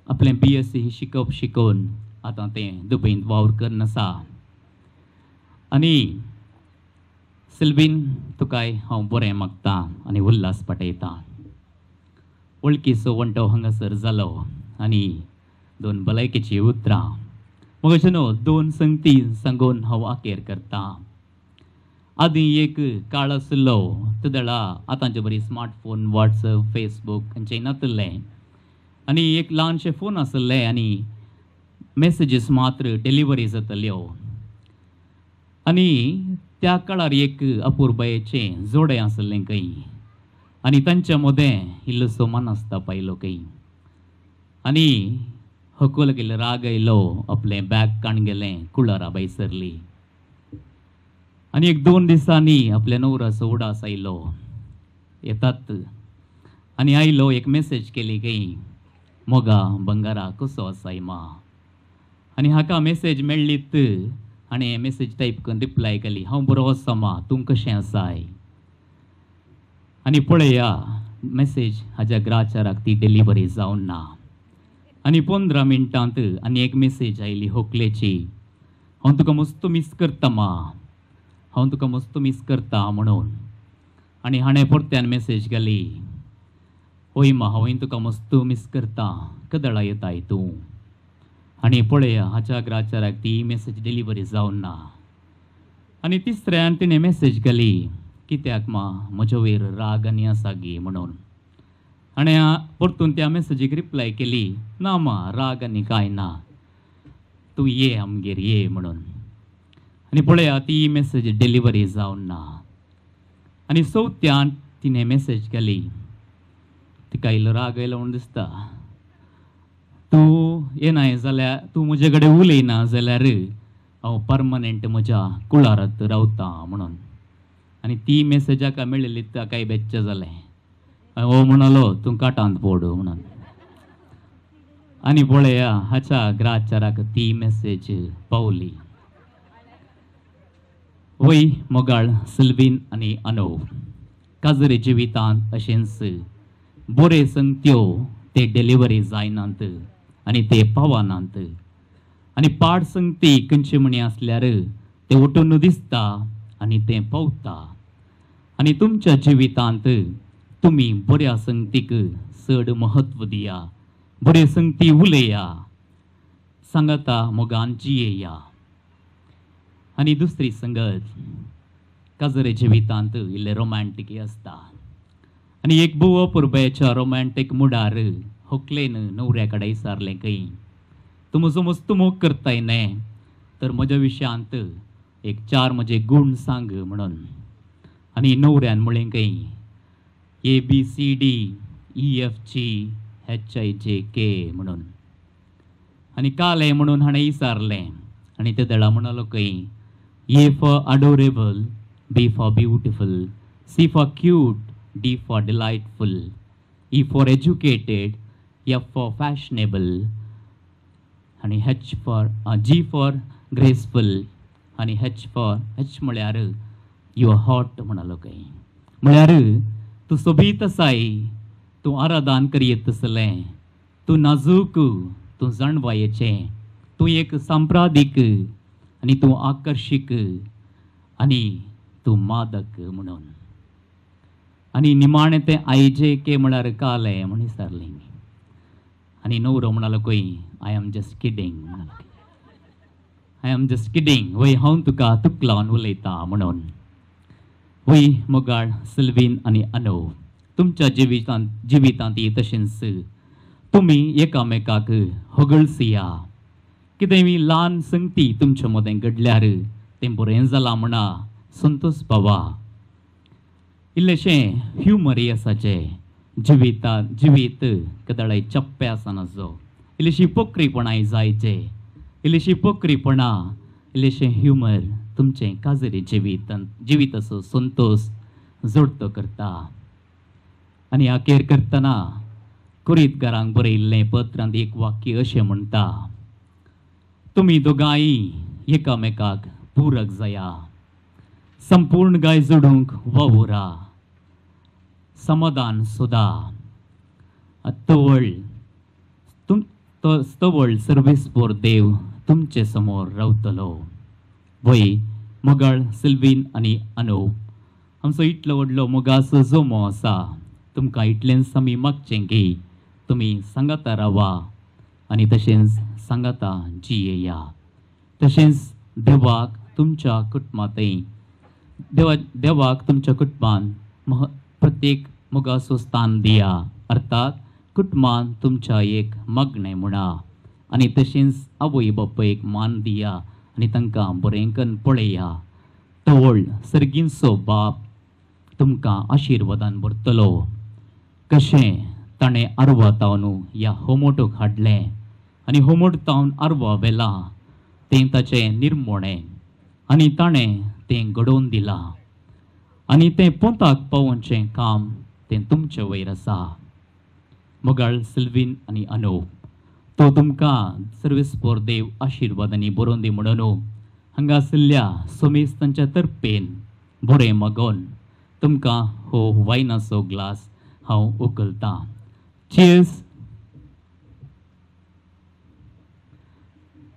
आपलें BSc शिकप शिकोवन आतां तें दुबईंत वावर करन आसा. आनी सिल्वीन तुकाय हांव बरें मागता आनी उल्हास पाठयता. वळखीचो वंटो हांगासर जालो आनी 2 भलायकेची उतरां. मग अशें न्हू 2 संगती सांगून हांव आखेर करता. आदी एक काळ आसलो तेदळा आतांचे बरी स्मार्टफोन व्हॉट्सअप फेसबुक हांचें नातले आनी एक ल्हानशे फोन आसले आनी मेसेजीस मात्र डिलिव्हरी जातल्यो आनी त्या काळार एक अपूर्बायेचें जोडें आसलें खंय आनी तांच्या मदें इल्लोसो मानास्ता पायलो खंय आनी हकोल गेले राग आयलो आपलें बॅग काण गेलें कुळारा सरली आनी एक 2 दिसांनी आपल्या नवराचो उडास आयलो येतात आनी आयलो एक मेसेज केली खंय मोगा बंगारा कसो आसाय मा आनी हाका मेसेज मेळ्ळीत आनी हे मेसेज टायप करून रिप्लाय केली हांव बरो आसा मा तूं कशें आसाय आनी पळया मेसेज हाज्या ग्राचाराक ती डिलिव्हरी जावन ना आनी 15 मिनटांत आनी एक मेसेज आयली होकलेची हांव तुका मस्त मिस करता मा हांव तुका मस्त मिस करता म्हणून आनी हाणें परत्यान मेसेज केली ओय मा हांवूय तुका मस्त मिस करता कदळा येताय तूं आनी पळया हाच्या ग्राचाराक ती मेसेज डिलिव्हरी जावन ना आनी तिसऱ्यान तिणें मेसेज केली कित्याक मा म्हज्या वयर राग आनी आसा गे म्हणून आनी परतून त्या मेसेजीक रिप्लाय केली ना मा राग आनी कांय ना तूं ये आमगेर ये म्हणून आनी पळया ती मेसेज डिलिव्हरी जावन ना आनी चवथ्यान तिणें मेसेज केली तिका इल्लो राग आयलो म्हूण दिसता तूं येनाय जाल्यार तूं म्हजे कडेन उलयना जाल्यार हांव परमनंट म्हज्या कुळारांत रावता म्हणून आनी ती मेसेज हाका मेळिल्ली ताकाय बेच्चे जालें हो म्हणलो तूं काटांत पड म्हणून आनी पळया हाच्या ग्राचाराक ती मेसेज पावली वय मोगाळ सिल्वीन आनी अनव काजरी जिवितांत अशेंच बरे संगत्यो ते डिलिव्हरी जायनात आनी ते पावनात आनी पाड संगती खंयचे म्हणी आसल्यार ते वटून दिसता आनी ते पावता आनी तुमच्या जिवितांत तुमी बऱ्या संगतीक चड महत्व दिया बरे संगती उलया सांगता मोगान जियेया आनी दुसरी संगत काजरे जिवितांत इल्ले रोमॅन्टिकी आसता आनी एक बुवो पुरबेच्या रोमॅन्टीक मुडार होकलेन न्हवऱ्या कडेन विचारलें खंय तूं म्हजो मस्त मोग करताय न्हे तर म्हज्या विशयांत एक 4 म्हजे गूण सांग म्हणून आनी न्हवऱ्यान म्हळें खंय ABCDEFGHIJK म्हणून आनी काले म्हणून हाणें विचारलें आनी ते देळा म्हणलो खंय A for adorable, B for beautiful, C for cute, D for delightful, E for educated, F for fashionable, आणि G for graceful, आणि H म्हळ्यार युअर हॉट म्हणलो खंय म्हळ्यार तूं सोबीत आसाय तूं आराधन करीत आसलें तूं नाजूक तूं जाणवायेचें तूं एक सांप्रदायीक आनी तूं आकर्शीक आनी तूं मादक म्हणून आनी निमाणें तें IJK म्हळ्यार कालें म्हूण विचारलें आनी न्हवरो म्हणलो खंय आय एम जस्ट किडिंग वय हांव तुका तुकलावन उलयतां म्हणून वय मोगाळ सिल्वीन आनी अनव तुमच्या जिवितांत तशेंच तुमी एकामेकाक होगळसिया कितेंय ल्हान संगती तुमच्या मदें घडल्यार तें बरें जालां म्हणा संतोश पावा इल्लेशें ह्युमरी आसाचें जिवीत कदळाय चप्पे आसनाचो इल्लीशी पोखरीपणाय जायचे इल्लीशी पोखरीपणा इल्लेशें ह्युमर तुमचें काजरी जिविताचो संतोश जोडतो करता आनी अखेर करतना कुरीतकारांक बरयल्लें पत्रांत एक वाक्य अशें म्हणटा तुमी दोगांय एकामेकाक पूरक जाया संपूर्ण गाय जोडूंक वावुरा समाधान सोदा तवळ सर्वेस्पोर देव तुमचे समोर रावतलो वय मोगाळ सिल्वीन आनी अनव आमचो इतलो व्हडलो मोगाचो जोमो आसा तुमकां इतलेंच आमी मागचें की तुमी सांगाता रावा आनी तशेंच सांगाता जियेया तशेंच देवाक तुमच्या कुटुंबांतय देवाक तुमच्या कुटुंबान प्रत्येक मोगाचो स्थान दिया, अर्थात कुटुंबान तुमच्या एक मग्न म्हणा आणि तशेंच आवय बापायक मान दिया आणि तांकां बरेंकन पळया. तवळ सर्गींचो बाप तुमकां आशिर्वादान भरतलो. कशें ताणें आर्वा तावन ह्या होमोटोक हाडलें आनी होमोट तावन आर्वा व्हेला तें ताचें निर्मोणें आनी ताणें तें घडोवन दिलां आनी तें पोंताक पावोवचें काम तें तुमचे वयर आसा. मोगाळ सिल्वीन आनी अनूप, तो तुमकां सर्वेस्पोर देव आशिर्वादांनी बरोवन दी म्हणून हांगासरल्या सोमेस्तांच्या तर्फेन बरें मागोन तुमकां हो वायनाचो ग्लास हांव उखलतां. Cheers.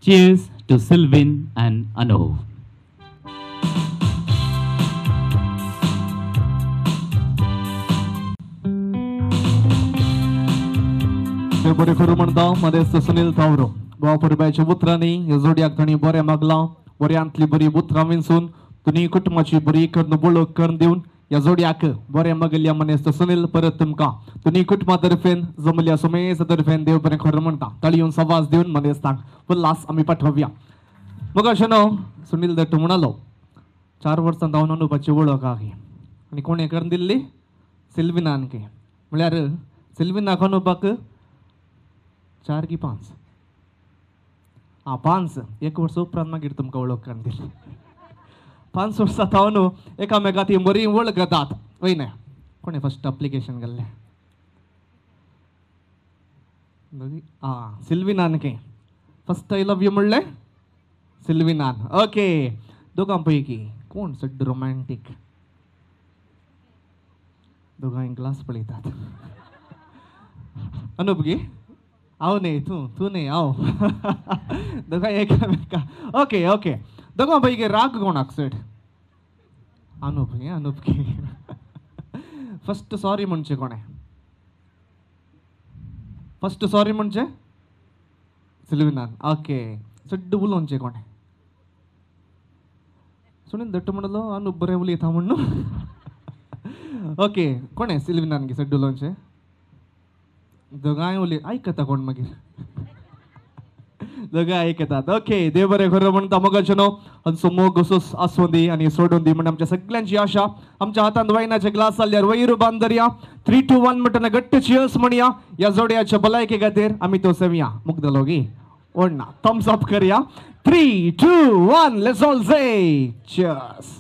Cheers to Sylvain and Anup. बरे करू म्हणटा मदेस्त सुनील तावरो गोवा परिबाच्या उतरांनी ह्या जोडयाक तांणी बरें मागलां. बऱ्यांतली बरी उतरां विंचून तुनी कुटुंबाची बरी करून बळोक करून दिवन ह्या जोडयाक बरें मागल्या मनेस्त सुनील परत तुमकां तुनी कुटुंबा तर्फेन जमल्या सोमेस तर्फेन देव बरें खरें म्हणटा. ताळयोन सवास दिवन मनेस्तांक उल्हास आमी पाठोवया. मग अशें न्हू सुनील दट्ट म्हणालो 4 वर्सां जावन अनुपाची वळख आही आनी कोणें करून दिल्ली सिल्विनान की म्हळ्यार सिल्विनाक अनुपाक 4 की 5 5 1 वर्स उपरांत मागीर तुमकां वळख करून दिली. 5 वर्सां जावन एकामेकाक ती बरी वळख घेतात वय न्हय. कोणें फस्ट अप्लिकेशन घाल्लें सिल्विनान की फस्ट आय लव यू म्हणलें सिल्विनान. ओके दोगां पैकी कोण सड्ड रोमॅन्टीक दोगांय ग्लास पळयतात. अनूप गे हांव न्ही तूं न्ही हांव दोगांय एकामेका. ओके ओके दोगां पैकी राग कोणाक चड अनूप गे अनूप गे. फस्ट सॉरी म्हणचें कोणें फस्ट सॉरी म्हणचें सिल्विनान. ओके चड्ड उलोवचें कोणें सुनील दट्ट म्हणलो अनूप बरें उलयता म्हण न्हू. ओके कोणें सिल्विनान गे चड्ड उलोवचें दोगांय उलय आयकता कोण मागीर दोगांय आयकतात. ओके देव बरें खरें म्हणटा मोगाचें न्हू हांचो मोग असोच आसोवन दी आनी सोडून दी म्हण आमच्या सगळ्यांची आशा. आमच्या हातांत वायनाचे ग्लास जाल्यार वयर बांद धरया. 3, 2, 1 म्हणटना घट्ट चियर्स म्हणया. ह्या जोडयाच्या भलायके खातीर आमी तो सेवया. मुग्धलो गी ओडना थम्स अप करया. 3, 2, 1 लेट्स ऑल से चियर्स.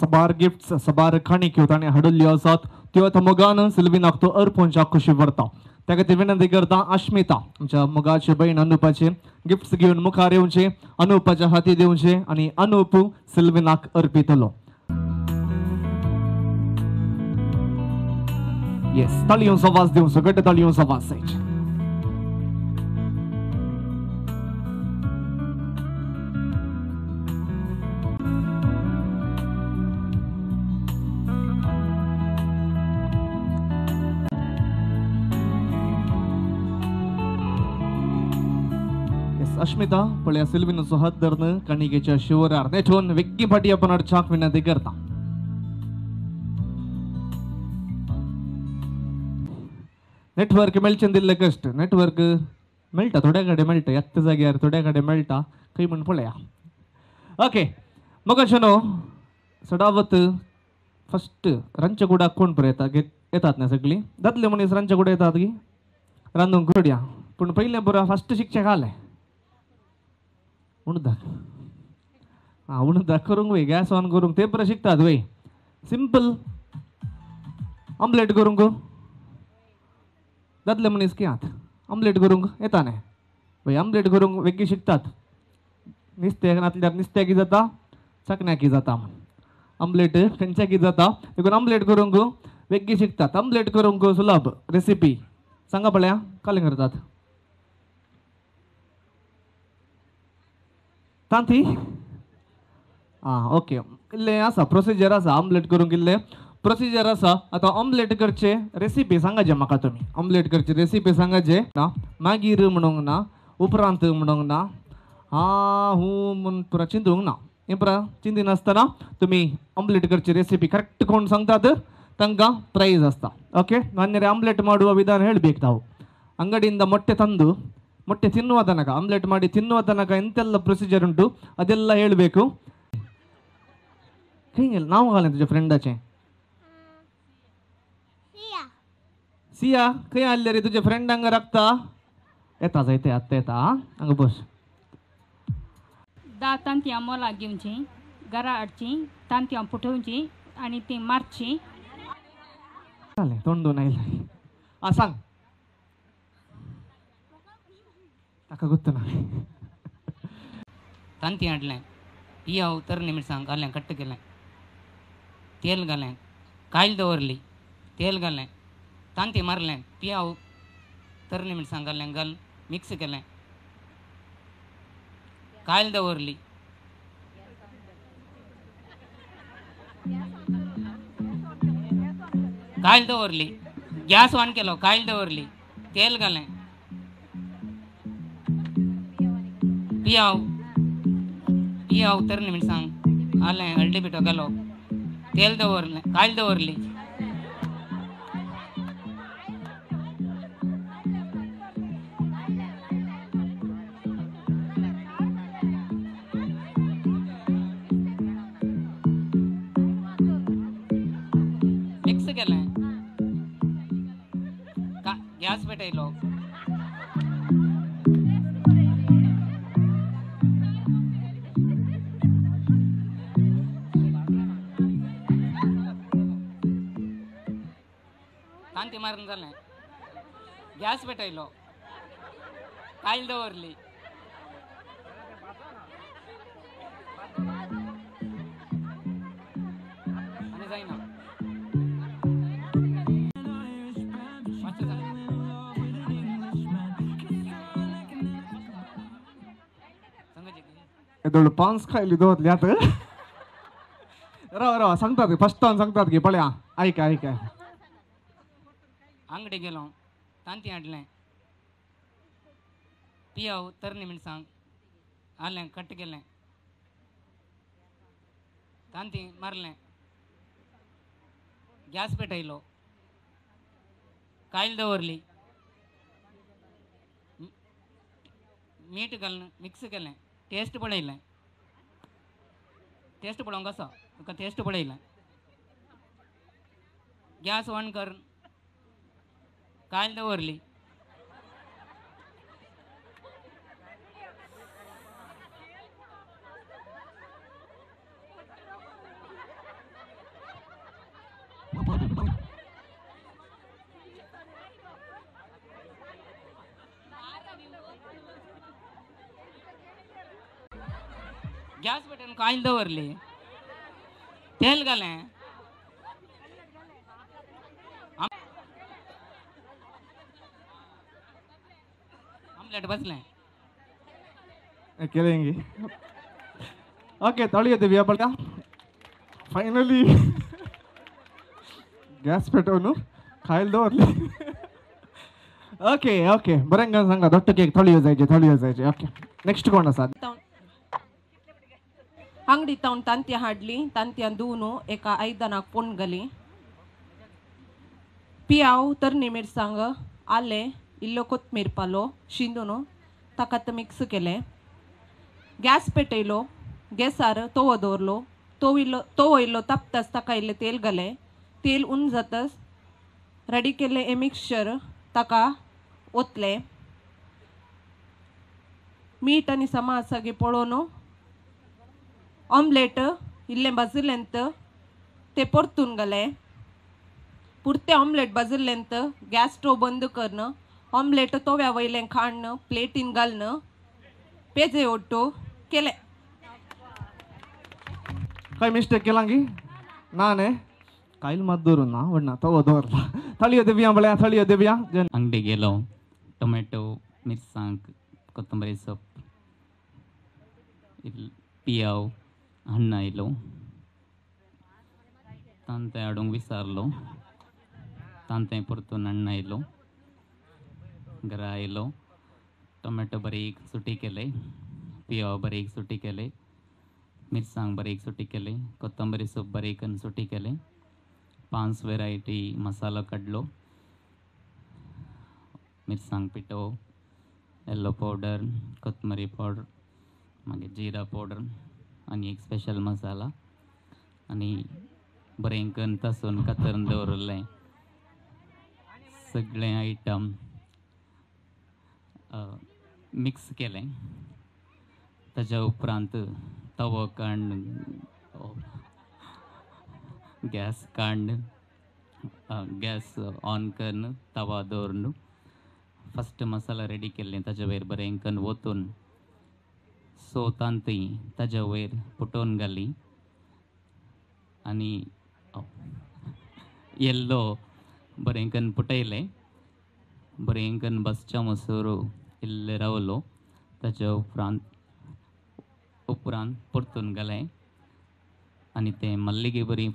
सबार गिफ्ट्स सबार काणिक्यो ताणें हाडुल्ल्यो आसात त्यो आतां मोगान सिल्विनाक तो अर्पोवच्या खुशी व्हरता. त्या खातीर विनंती करता अश्मिता आमच्या मोगाचे भयण अनुपाचे गिफ्ट्स घेवन मुखार येवचे अनुपाच्या हाती दिवचे आनी अनुप सिल्विनाक अर्पितलो. येस ताळयों सवास दिवचो घट्ट ताळयों सवास जायचे. अश्मिता पळया सिल्विनाचो हात धरून काणिकेच्या शिवरार नेठून वेग्गी फाटी आपण अडचाक विनंती करता. नेटवर्क मेळचें दिल्ले कश्ट नेटवर्क मेळटा थोड्या कडेन मेळटा येत्या जाग्यार थोड्या कडेन मेळटा खंय म्हण पळया. ओके मग अशें न्हू सदावत फस्ट रांदच्या कुडाक कोण पळयता येतात न्ही सगळीं दादले मनीस रांदच्या कुडा येतात की रांदूंक घडया पूण पयलें बरो फस्ट शिकचें घालें उणदाक उणदाक करूंक वय गॅस ऑन करूंक ते बरें शिकतात वय. सिंपल ऑमलेट करूंक दादले मनीस कियात ऑमलेट करूंक येता न्ही वय ऑमलेट करूंक वेगळी शिकतात. नुस्तें घातल्यार नुस्त्याकी जाता चकण्याकी जाता ऑमलेट खंयच्याकी जाता देखून ऑमलेट करूंक वेगळी शिकतात. ऑमलेट करूंक सुलभ रेसिपी सांगा पळया कालें करतात तांती ओके इल्लें आसा प्रोसिजर आसा ऑमलेट करूंक इल्लें प्रोसिजर आसा. आतां ऑमलेट करचे रेसिपी सांगाचे म्हाका तुमी ऑमलेट करचे रेसिपी सांगाचे ना मागीर म्हणूंक ना उपरांत म्हणूंक ना हा हूं म्हूण पुरा चिंतूंक ना इम्प्रा चिंती नासतना तुम्ही ऑम्लेट करची रेसिपी करेक्ट कोण सांगतात तांकां ಪ್ರೈಸ್ ಆಸ್ತಾ ಓಕೆ ನಾನ್ಯರೆ ಆಮ್ಲೆಟ್ ಮಾಡುವ ವಿಧಾನ ಹೇಳಬೇಕು ನಾವು ಅಂಗಡಿಯಿಂದ ಮೊಟ್ಟೆ ತಂದು ಮೊಟ್ಟೆ ತಿನ್ನುವ ತನಕ ಆಮ್ಲೆಟ್ ಮಾಡಿ ತಿನ್ನುವ ತನಕ ಎಂತೆಲ್ಲ ಪ್ರೊಸೀಜರ್ ಉಂಟು ಅದೆಲ್ಲ ಹೇಳಬೇಕು ಹಿಂಗಿಲ್ಲ ನಾವು ಕಾಲ तुझे फ्रेंडाचे सिया खंय आसले रे तुजे फ्रेंड हांगा राखता येता जायते आत्ता येता हांगा बस तांतयां मोला घेवची घरा हाडची तांतयां पुठोवची आनी ती मारची चालेल तोंडून आयला आ सांग ताका ಗೊತ್ತನ तांती हाडलें पियाव तर निमिरसांग घालें कट्ट केलें तेल घालें कायल दवरली तेल घालें तांती मारलें पियाव तर निमिरसांग घालें घाल मिक्स केलें कायल दवरली कायल दवरली गॅस ऑन केलो कायल दवरली तेल घालें पियाव पियाव तर निमिरसांग आलें हळदी पिठो घालो तेल दवरलें कायल दवरली मिक्स केलें गॅस पेटयलो तांती मारून जालें गॅस पेटयलो कायल दवरली आनी जायना मातशें जालें सांगाची येदोळ पांच खायली दवरली आतां राव राव सांगतात फस्टान सांगतात की पळया ऐक ऐक अंगडी गेलो तांती हाडलें पियाव तर निमिरसांग आलें कट्ट केलें तांती मारलें गॅस पेटयलो कायल दवरली मीठ घालून मिक्स केलें टेस्ट पळयलें टेस्ट पळोवंक कसो तुका टेस्ट पळयलें गॅस ऑन कर कायल दवरली गॅस पेटोवन कायल दवरली तेल घालें आमलेट बसलें केलेंगे ओके तळी दिव्या पळया फायनली गॅस पेटोवन खायला दवरली ओके ओके बरें सांगा दोट्ट केक थळयो जायचे ओके नेक्स्ट कोण आसा ಅಂಗಡಿ ತಗೊಂಡು ತಂತಿ ಹಾಡ್ಲಿ ತಂತಿಯ ದೂನು ಏಕ ಐದನಾಕ್ ಪೊಣ್ ಗಲಿ पियाव तर निमिरसांग आलें इल्लो कोथमीर पालो शिंदून ताका मिक्स केलें गॅस पेटयलो गॅसार तवो दवरलो तवो इल्लो तापतास ताका इल्लें तेल घालें तेल उंच जातास रेडी केल्लें हें मिक्सचर ताका ओतलें मीठ आनी समा आसा गे पळोवन ऑमलेट इल्लें भाजिल्लेंत तें परतून घालें पुरते ऑमलेट भाजिल्लेंत गॅस स्टोव बंद करन ऑमलेट तव्या वयलें काडन प्लेटीन घालन पेजे ओट्टो केलें काय मिस्टेक केलांगी नाने कायल मात दवरून ना वडना तवो दवरला थळयो दिव्या बळ्या थळयो दिव्या ಅಂಗಡಿ गेलो ಟೊಮೆಟೊ ಮಿರ್ಸಾಂಗ್ ಕೊತ್ತಂಬರಿ ಸೊಪ್ಪು ಇಲ್ಲಿ पियाव हण्ण आयलो तांतें हाडूंक विसारलो तांतें परतून हण्ण आयलो घरा आयलो टोमॅटो बारीक सुटी केले पियाव बारीक सुटी केले मिरसांग बारीक सुटी केले, कोथंबरी सूप बारीक सुटी केले, 5 व्हेरायटी मसाला काढलो, मिरसांग पिठो, येल्लो पावडर, कोथमरी पावडर, मागीर जिरा पावडर आणि एक स्पेशल मसाला आणि बरें करून तासून कातरून दवरलें सगळे आयटम मिक्स केलें. ताच्या उपरांत तवो कांड, गॅस कांड, गॅस ऑन करून तवा दवरून फस्ट मसाला रेडी केल्लें, ताच्या वयर बरें करून ओतून तांती ताच्या वयर फुटोवन घाली आनी येल्लो बरें करून फुटयलें, बरें करून बसच्या मसूर इल्लें रावलो, ताच्या उपरांत परतून घालें आनी तें मल्लिगी बरी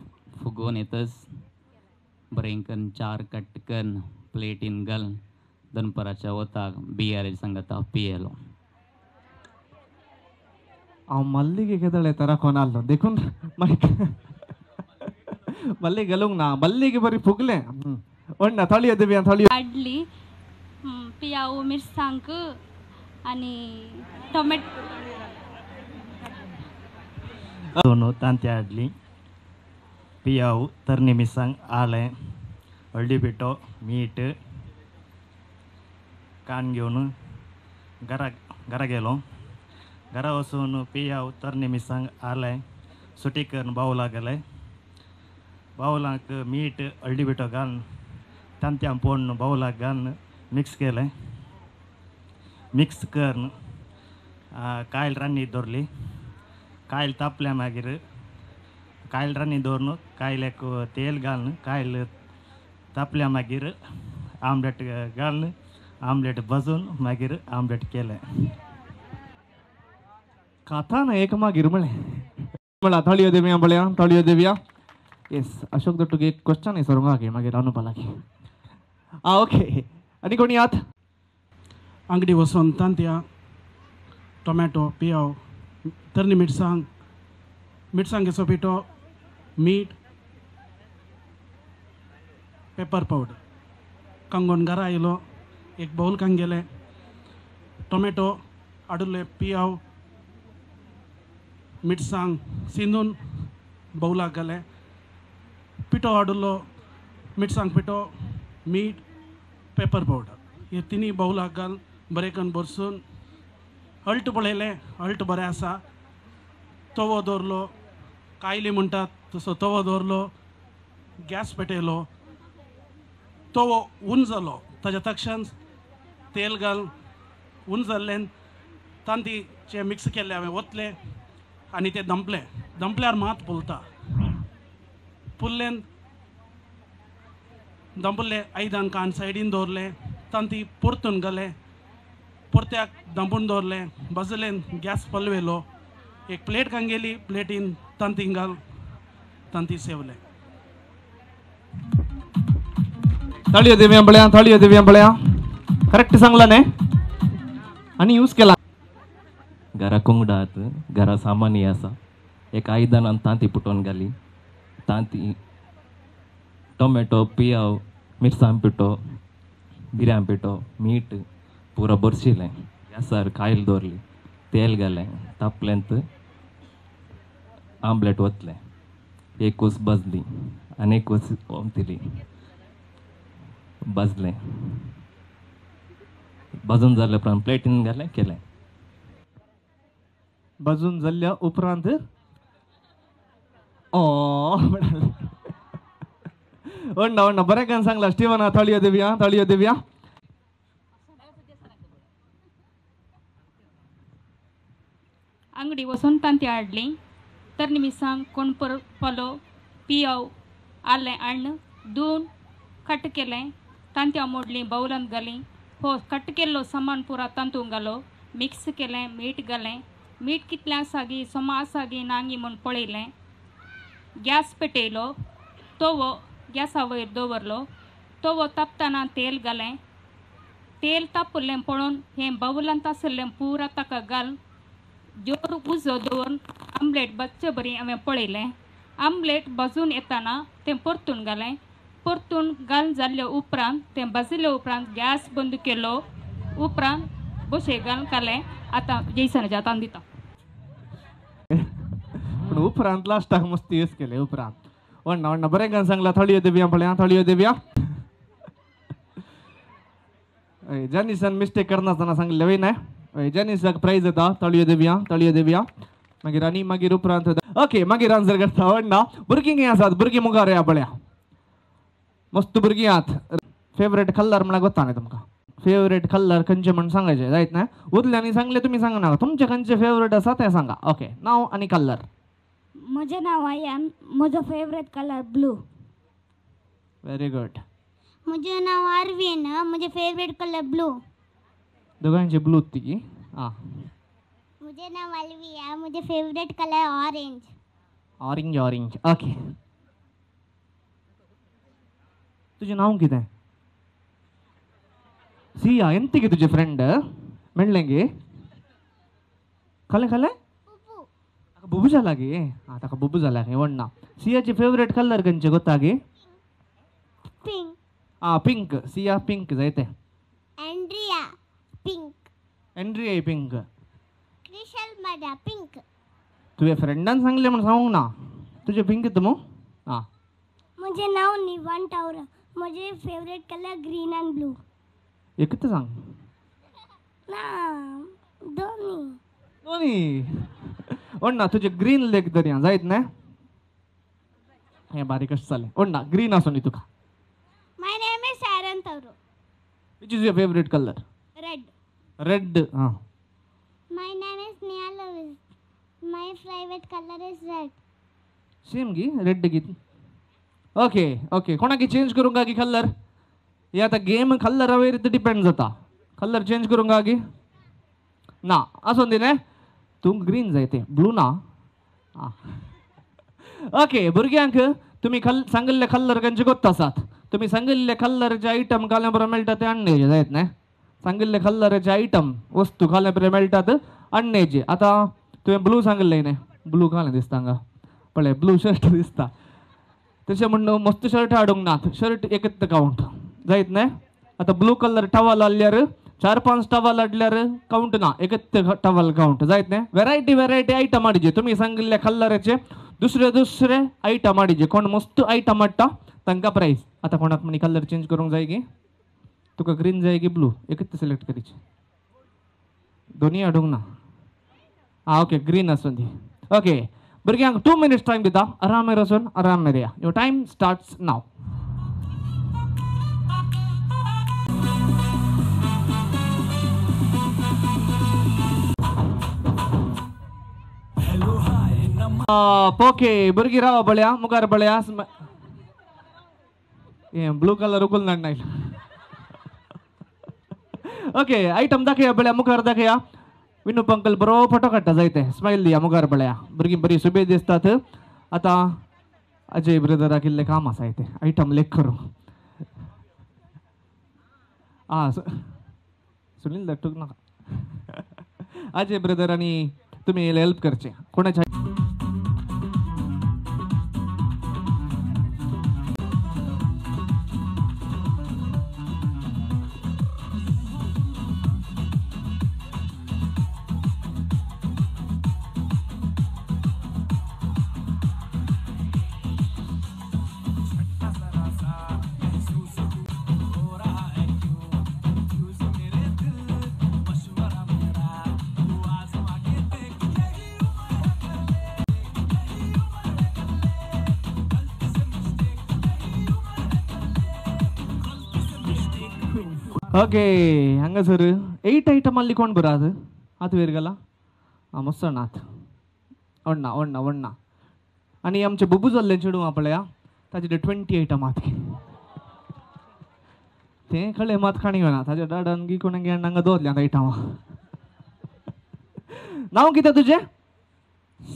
फुगोवन येतच बरें करून 4 कट करून प्लेटीन घालून दनपाराच्या वताक बियारे सांगता पियेलो. हांव मल्लिगे केदळे तराकोन आल्लो देखून मल्ली गेलोंक ना, मल्लिगे बरी फुगलें. ना थळयो देवया थळयो काडली, पियाव मिरसांग आणि टोमॅटो दोन तांत्या हाडली, पियाव, तरणी मिरसांग, आलें, हळदी पिठो, मीठ, कान घेवन घरा गेलो. घरा वचून पियाव, तरणी मिरसांग, आलें सुटी करून बावलाक गेलें. बावलाक मीठ, हळदी पिठो घालून तांत्यां पोडून बावलाक घालून मिक्स केलें. मिक्स करून कायल रान्नी दवरली. कायल तापल्या मागीर कायल रान्नी दवरून कायल्याक तेल घालून कायल तापल्या मागीर आमलेट घालून आमलेट भाजून मागीर आमलेट केलें. खाता ना एक मागीर म्हणलें थळयो देवया बळ्या थळयो देवया. येस अशोक दर तुगे एक क्वेश्चन विचारूंक आगे मागीर अनुपा लागीं. ओके आनी कोणी यात अंगडी वचून तांत्या, टोमॅटो, पियाव, तरणी मिरसांग, मिरसांगेचो पिठो, मीठ, पेपर पावडर कांगोन घरा आयलो. एक बाऊल कांगेले, टोमॅटो हाडुले, पियाव, मिरसांग सिंदून बाऊलाक घाले. पिठो हाडुलो, मिरसांग पिठो, मीठ, पेपर पावडर हे तिनी बाऊलाक घाल बरें करून भरसून हळट पळयलें. हळट बरें आसा. तवो दवरलो, कायली म्हणटात तसो तवो दवरलो. गॅस पेटयलो. तवो उंच जालो. ताच्या तक्षण तेल घाल उंच जाल्लें तांतीचे मिक्स केल्ले हांवें ओतले आनी ते दंपले. दंपल्यार मात फुलता. फुल्लें दंपले 5 कान सायडीन दवरले. तांती परतून घाले. परत्याक दंपून दवरले. भाजलें गॅस पलवेलो. एक प्लेट कांगेली. प्लेटीन तांतींक घाल तांती सेवले. थळयो देवया बळ्या थळयो देवया बळ्या. करेक्ट सांगला न्ही आनी यूज केला. घरा कोंगडात घरा सामान्य आसा. एक 5 तांती पुटोवन घाली. तांती टोमॅटो, पियाव, मिरसांग पिठो, बिरयां पिठो, मीठ पुरो भरशिलें. गॅसार कायल दवरली. तेल घालें. तापलेंत आमलेट वतलें. एक उस भाजली आनी एक उस ओमतिली. भाजलें. भाजून जाल्या उपरांत प्लेटीन घालें केलें. भाजून जाल्ल्या उपरांत वण्णा बरें करून सांगला स्टिवना. थळयो देवया थळयो देवया. अंगडी वचून तांती हाडली. तरणी मिरसांग, कोणपर पालो, पियाव, आलें आण धुवन कट केलें. तांत्यां मोडलीं बावलांत घालीं. कट केल्लो सामान पुरा तांतूंक घालो. मिक्स केलें. मीठ घालें. मीठ कितलें आसा गी सोमा आसा गी नांगी म्हूण पळयलें. गॅस पेटयलो. तवो गॅसा वयर दवरलो. तवो तापतना तेल घालें. तेल तापल्लें पळोवन हें बावलांत आसलें पुरा ताका घाल जोर उजो दवरून आमलेट बच्चे बरी हांवें पळयलें. आमलेट भाजून येताना तें परतून घालें. परतून घालन जाल्ले उपरांत तें भाजिल्ले उपरांत गॅस बंद केलो. उपरांत बशे घालून काडलें. आतां जेसनाच्या हातान दिता. पण उपरांत लास्टाक मस्ती यूज केले उपरांत. वण्णा वण्णा बरें गाण सांगला. थळयो देवया पळया थळयो देवया. जॅनिसान मिस्टेक करनासतना सांगले वय ना जॅनिसाक प्राइज येता. थळयो देवया मागीर आनी मागीर उपरांत ओके मागीर आन्सर करता. वण्णा भुरगीं खंय आसात? भुरगीं मुखार या पळया. मस्त भुरगीं आहात. फेवरेट कलर म्हणल्यार गोता न्ही तुमकां? फेवरेट कलर खंयचे म्हण सांगायचे जायत ना. उरल्यांनी सांगले तुमी सांगनाका. तुमचे खंयचे फेवरेट आसा ते सांगा. ओके नांव आनी कलर. म्हजें नांव आयान. म्हजो favourite colour blue. Very good. म्हजें नांव आरवीन. म्हजें फेवरेट कलर ब्लू. दोगांचे ब्लू तिगी. आं म्हजें नांव अलविया. म्हजें favourite colour orange. Orange okay. तुजें नांव कितें? सिया. एंत गे तुजे फ्रेंड मेळ्ळें गे? खालें बुबू जाला गे. हां ताका बुबू जाला गे. वण्णा सियाचे फेवरेट कलर खंयचे गोता गे? पिंक. पिंक. सिया पिंक जायते. Andrea pink. Andrea pink. Krishal मादा पिंक. तुझ्या फ्रेंडान सांगले म्हण सांगूंक ना. तुजे पिंक तुमो? हां म्हजें नांव निवान टावरा. म्हजें favourite colour green end blue. एकच सांग ना दोन्ही. वण्णा तुझे ग्रीन लेग तरी जायत ना. हे बारीकच जालें. वण्णा ग्रीन आसूं न्ही तुका. माय नेम इज शारन तवरो. Which is your favourite colour? Red. हां my name is Neha Lewis. My favourite colour is red. Same गी रेड गी. ओके कोणाकी चेंज करूंगा गी कलर? हे आता गेम कलरा वयर डिपेंड जाता. कलर चेंज करूंगा गी ना आसूं दी न्ही. तू ग्रीन जाय ते ब्लू ना. ओके भुरग्यांक तुमी सांगिल्ले कलर खंयचे गोत्ता आसात? तुमी सांगिल्ले कलरचे आयटम खाल्या बरोबर मेळटा ते हाडणेचे जायत न्ही. सांगिल्ले कलरचे आयटम वस्तू खाल्या बरे मेळटात हाडणेचे. आतां तुवें ब्लू सांगिल्लें न्ही. ब्लू घालें दिसता हांगा पळय ब्लू शर्ट दिसता. तशें म्हणून मस्त शर्ट हाडूंक नात. शर्ट एकच काउंट जायत न्ही. आतां ब्लू कलर टवल हाडल्यार 4-5 टवल हाडल्यार काउंट ना. एकच टवल काउंट जायत न्ही. वेरायटी आयटम हाडचे. तुमी सांगिल्ले कलराचे दुसरे आयटम हाडचे. कोण मस्त आयटम हाडटा तांकां प्राइज. आतां कोणाक म्हणी कलर चेंज करूंक जाय गी? तुका ग्रीन जाय की ब्लू? एकच सिलेक्ट करीचे. दोन्ही हाडूंक ना. ओके ग्रीन आसूं दी. ओके भुरग्यांक 2 minutes टायम दिता. आरामेर वचून आरामेर या. Your time starts now. Okay भुरगीं रावा पळया मुखार पळया. ब्लू कलर उखल नाही. ओके आयटम दाखया पळया मुखार दाखया. विनू पंकल बरो फोटो काडटा जायते. स्माइल दिया मुखार पळया. भुरगीं बरी सुबेज दिसतात. आतां अजय ब्रदराक इल्लें काम आसा इथे. आयटम लेख करूं. सुनील धाडटूक नाका. अजय ब्रदर आनी तुमी हेल्प करचे. कोणाच्या ओके हंगासर 8 ಐಟಮ್ ಅಲ್ಲಿ ಕೊಂಡು ಬರಾದು ಆತ ವೇರ್ಗಲ್ಲ मस्त वण्णा आणि आमचे बुबू जाल्ले चेडू आपल्या ताचे 20 आयटम आत ते कळे मात खाणी ना ताजे डाडान गी कोण गे नंगा दोतल्या आयटम. नाव कितें तुजें?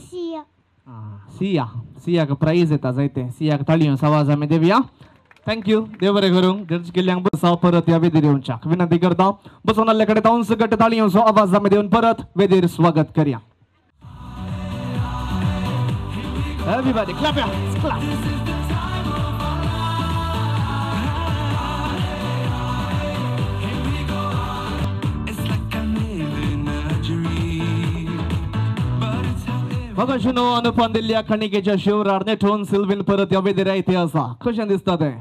सिया. सियाक प्राइज येता जायते. सियाक ताळयो आवाज आमी देवया. थँक्यू. देव बरें करूं. जज केल्यांक बसा परत या वेदीर येवच्याक विनंती करता. बसून आल्ले कडेन तावून सकट ताळयोंचो आवाज आमी दिवन परत वेदीर स्वागत करया. Everybody, clap your hands, clap. मग शुनो अनुपम दिल्ल्या खणिकेच्या शिवरार नेटून सिल्विन परत या वेदेऱ्या इतिहासा कशें दिसता तें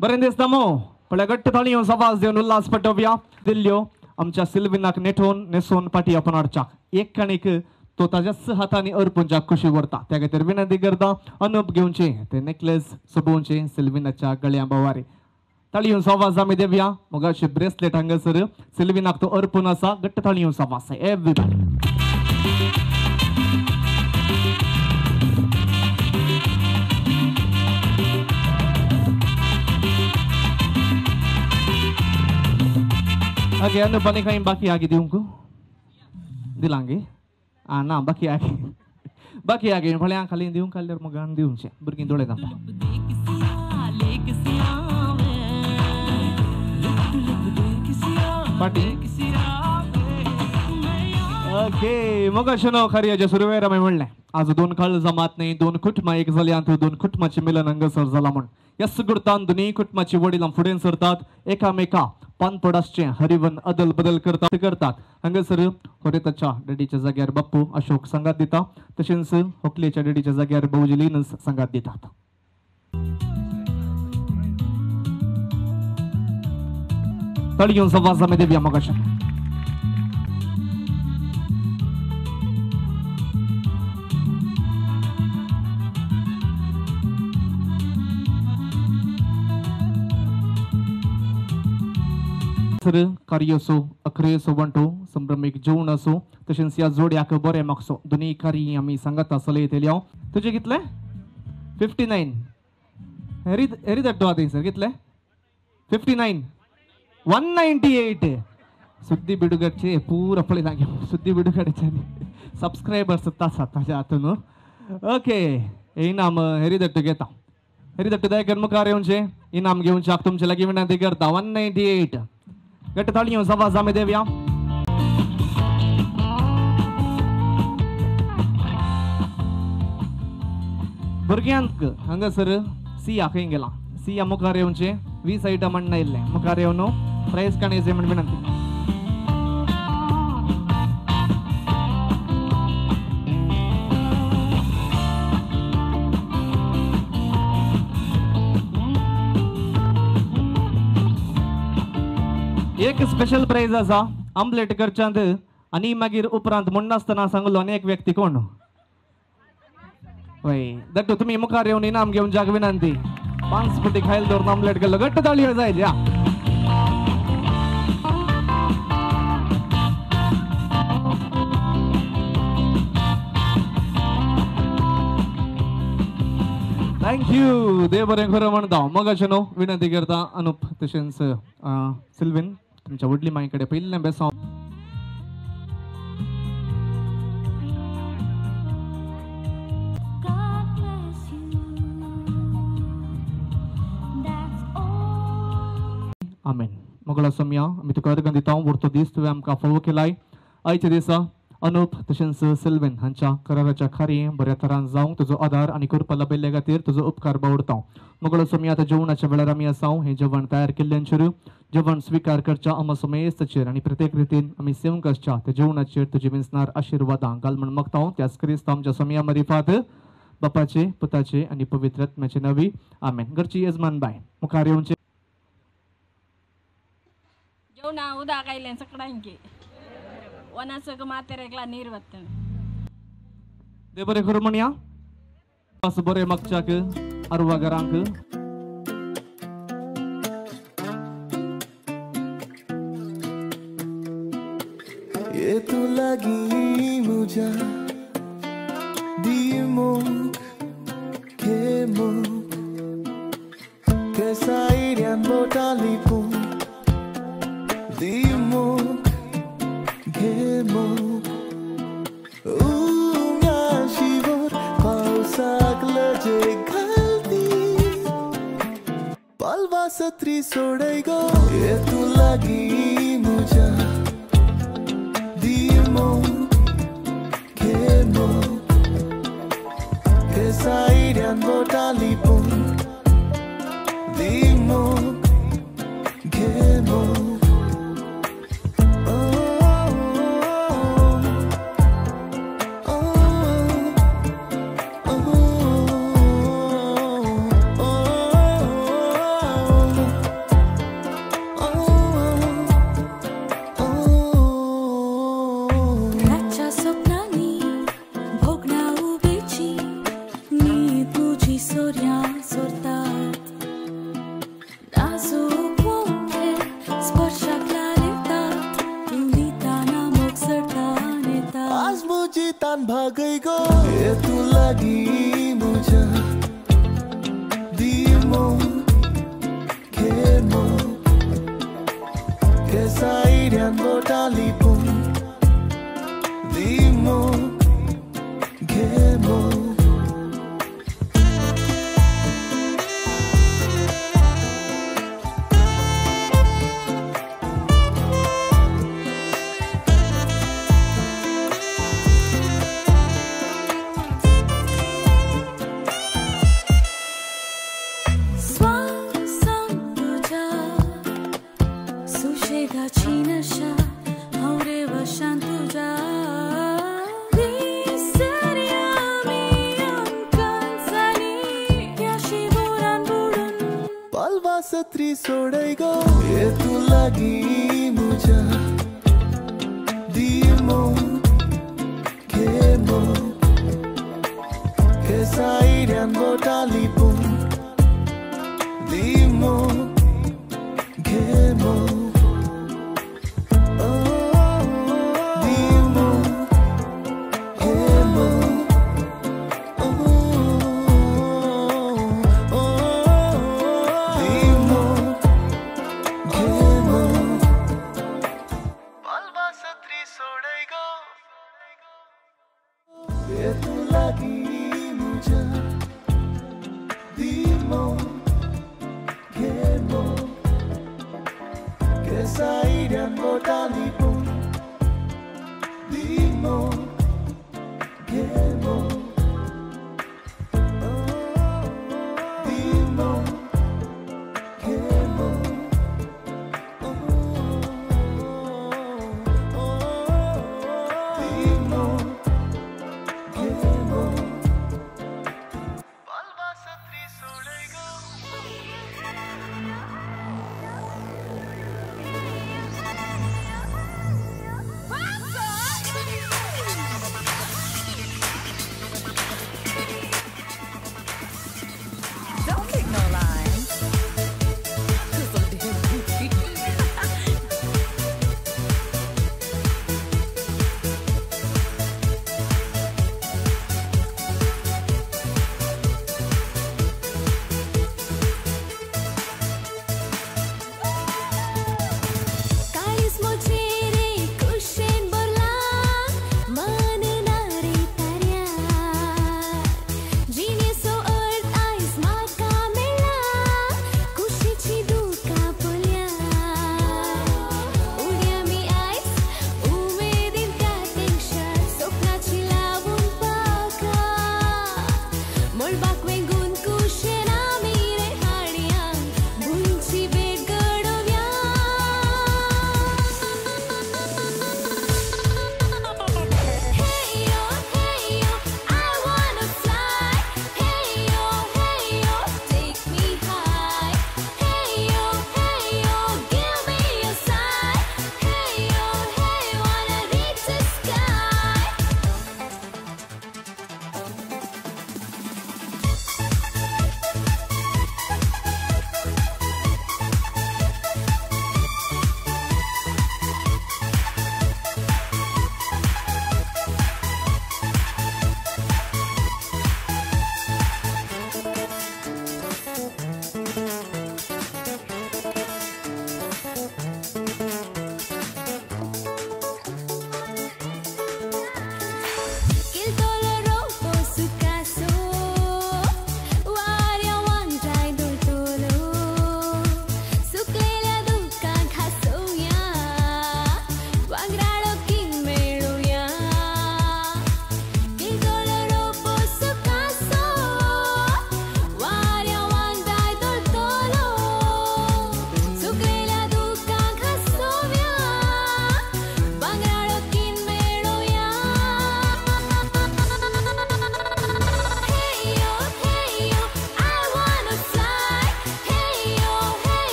बरें दिसता मो पळय घट्ट ताळयो आवाज देवन उल्हास पटोवया दिल्ल्यो आमच्या सिल्विनाक नेटून नेसून पाटी आपण हाडच्याक एक कणीक तो ताज्याच हातांनी अर्पूनच्या खुशी व्हरता त्या खातीर विनंती करता अनुप घेवचे ते नेकलेस सोबोवचे सिल्विनाच्या गळ्या बोवारे ताळयो आवाज आमी देवया मोगाची ब्रेसलेट हांगासर सिल्विनाक तो अर्पून आसा घट्ट ताळयो आवाज everybody Oke, anu paling kain baki lagi diungku, dilangi, nah baki lagi, paling kalian diung kalian mau gan diung sih, berkin dole tanpa. Party. Okay मग शनो खरी अजय सुरवेर आमी म्हणलें आज दोन काळ जमात नाही दोन कुटुंबां एक जाली आनी दोन कुटुंबांचें मिलन हांगासर जाला म्हण ह्या सुगुर्तान दोनूय कुटुंबाची वडिलां फुडें सरतात एकामेका पानपडासचें हरिवन अदल बदल करतात हांगासर होरेताच्या डॅडीच्या जाग्यार बाप्पू अशोक संगात दिता तशेंच होकलेच्या डॅडीच्या जाग्यार भाऊजी लिनस संगात दितात ताळयो आवाज आमी देवया मगाशें कार्य असो अखरे असो वंटो संभ्रमीक जेवण असो तशेंच ह्या जोड्याक बरें मागसो दोनी कार्य आमी सांगात चलयतली हांव तुजें कितले 59 हेरी धाडटो आतां सर कितले 59 198 सुद्दी बिडुगडचे पूर पळय ना सुद्दी बिडुगडचे सबस्क्रायबर्स आसात ताज्या हातून ओके इनाम हेरी धाडटो घेता हेरी धाडटो दायकर मुखार येवचे इनाम घेवच्याक तुमचे लागीं विनंती करता 198 गट ताळयो आवाज आमी देवया भुरग्यांक हांगासर सिया खंय गेला सिया मुखार येवचे 20 आयटम म्हणून आयिल्ले मुखार येवन प्रायज काणयचे म्हण विनंती एक स्पेशल प्राइज आसा आमलेट करच्यांत आनी मागीर उपरांत म्हणनासतना सांगलो आनी एक व्यक्ती कोण वय दट्टू तुमी मुखार येवन इनाम घेवन जाग विनंती 5 फुटी खायल दवरून आमलेट केल्लो घट्ट ताळयो जाय या थँक्यू देव बरें खरं म्हणटा मग अशें न्हू विनंती करता अनुप तशेंच सिल्विन तुमच्या व्हडली मांय कडेन पयलें बेसांव आमेन मोगळा सोम्या आमी तुका अर्घ दिता उरतो दीस तुवें आमकां फोव केलाय आयच्या दिसा अनुप तशेंच सिल्विन हांच्या कराराच्या खारी बऱ्या तरान जावंक तुजो आदार आनी करपा लाभिल्ल्या खातीर तुजो उपकार बावडटा मोगळो सोम्या आतां जेवणाच्या वेळार आमी आसाव हें जेवण तयार केल्ल्यांचेर जेवण स्विकार करच्या अमसमेस्ताचेर आनी प्रत्येक रितीन आमी सेवंक आसच्या त्या जेवणाचेर तुजी विंसणार आशिर्वादां घाल म्हण मागता त्याच क्रिस्त आमच्या सोम्या मरिफात बापाचे पुताचे आनी पवित्र आत्म्याचे नवी आमेन घरची येजमान बाय मुखार येवचे जेवणा उदक आयलें सकाळीं वनासक मातेरेकला नीर वता देव बरें करूं म्हणया बरें मागच्याक अरवागरांक ये तू लगी मुझे दी मोग के मोग कैसा इरियन बोटाली पो दी मोग के मोग उंगा शिवर पावसाक लजे घालती पलवा सत्री सोडै गो ये तू लगी मुझे जगाची नशा हवरे वशान तुझ्या विसरया मी अंकांचानी या शिवरान बुडून पालवा सत्री सोडै गो ये तू लागी मुझा दिमो केमो केसाईड्यान बोटाली पून दिमो केमो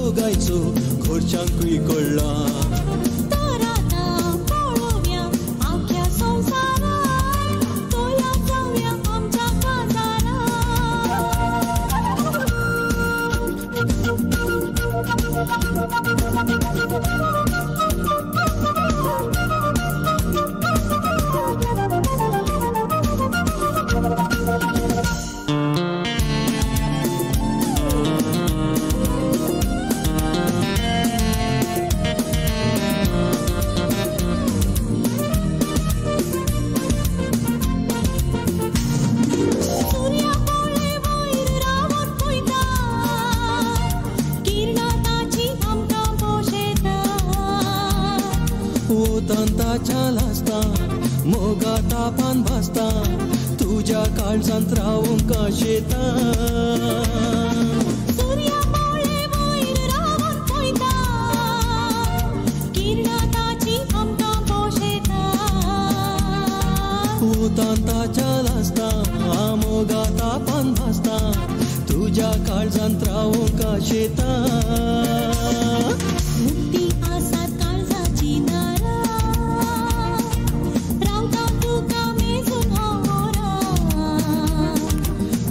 दोगांचो घरच्यांकूय कळ्ळा तर आतां पळोवया आख्या संवसाराक तयार जावया आमच्या तांताच्या लासता मोगा तापान भासता तुज्या काळजांत रावूंक शेता सूर्या पोळे वयर रावून पळयता किरणाताची आमकां पोशेता तांताच्या लासता मोगा तापान भासता तुज्या काळजांत रावूंक शेता मुक्ती आसात काळजाची नारा रावता तुका मेजून होरा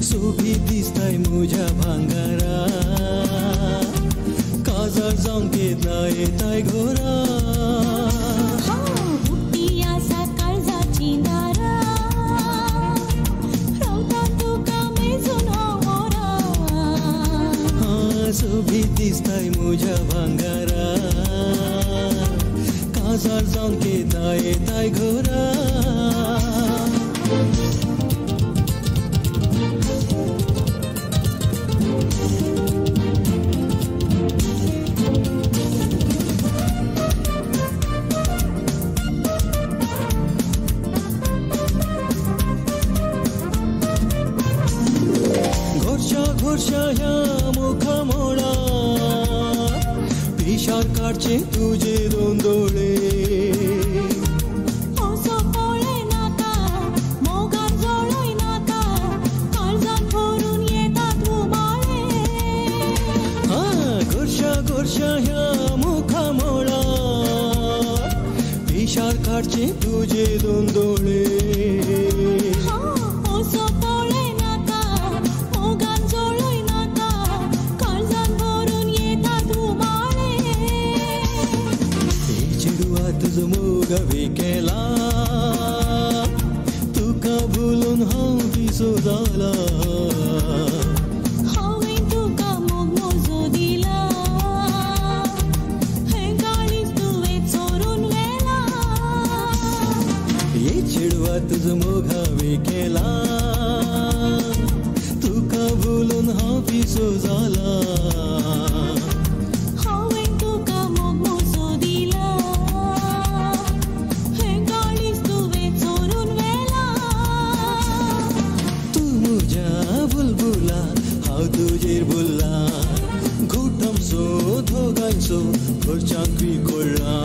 सोबीत दिसताय म्हज्या भांगारा काजार जावंक येता येताय घोरा मुक्ती आसात काळजाची नारा रावता तुका मेजून होरा सोबीत दिसताय म्हज्या भांगारा काजार जावंक येता येताय घोरा घोरशा ह्या मुखा मोळा पिशार काडचे तुजे दोन दोळे असो पोळे नाका मोगान जळय नाका काळजान भरून येतात उमाळे घोरशा ह्या मुखा मोळा पिशार काडचे तुजे दोन दोळे असो पोळे नाका मोगान जळय नाका काळजान भरून येतात उमाळे चेडवा तुजो मोग विकेला तुका भुलून हांव पिसो जाला हांवें तुका मोग मोजो दिला हें काळीज तुवें चोरून व्हेला ये चेडवा तुजो मोग विकेला तुका भुलून हांव पिसो जाला हांवें तुका मोग मोजो दिला हें काळीज तुवें चोरून व्हेला तूं म्हज्या बुलबुला हांव तुजेर बुल्ला घुटमचो दोगांचो घरच्यांकूय कळ्ळा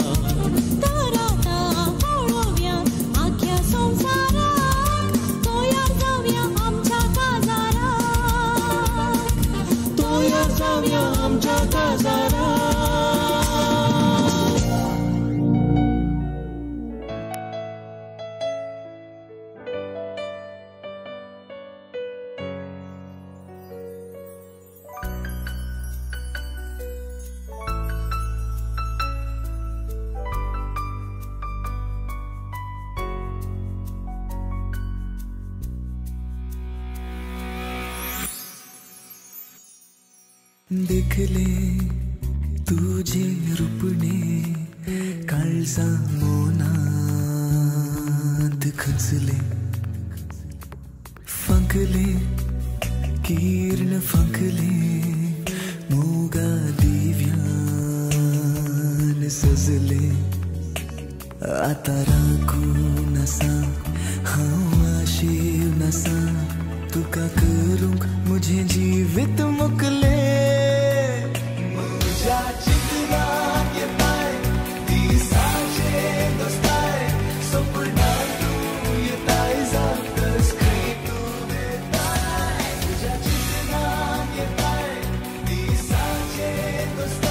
तर आतां पळोवया आख्या संवसाराक तयार जावया आमच्या काजाराक तयार जावया आमच्या काजाराक देखले तुझे रूपणे काळजा मोनात खचले फंकले किरण फंकले मोगा दिव्यान सजले आता राखून आसा हांव आशेवन आसा तुका करूंक मुझे जीवित मोकले म्हज्या चित्रांत येताय दिसाचे दोस्ताय सपनां तूं येताय जातस खंय तूं देताय म्हज्या चित्रांत येताय दिसाचे दोस्ताय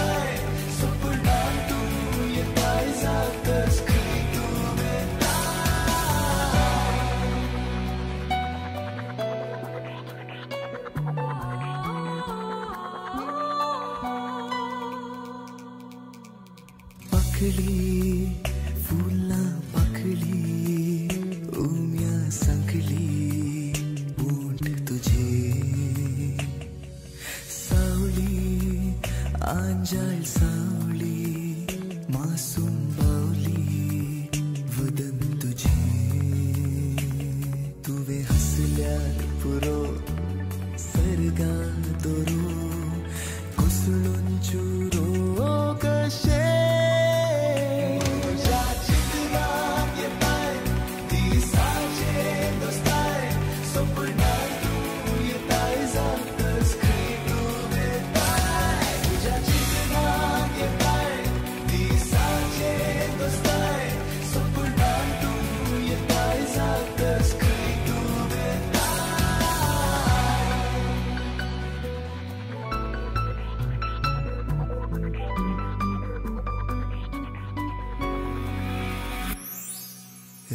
संखली फुलां पाखली उम्या संखली ऊंट तुझे सावली आंजाळ सावली मासूम बावली वदन तुझे तुवे हसल्यार पुरो सर्गा दोरो कुसळून चुरो कशे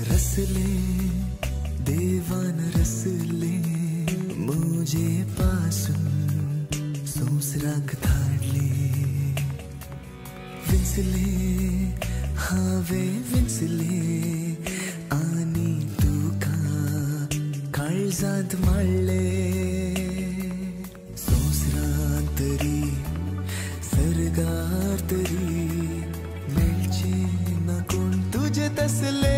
रसले देवान रसले मुझे पासून सोसराक धाडले विंचले हावे विंचले आनी तुका काळजांत मारले सोसराक तरी सर्गार तरी मेळचे ना कोण तुझे तसले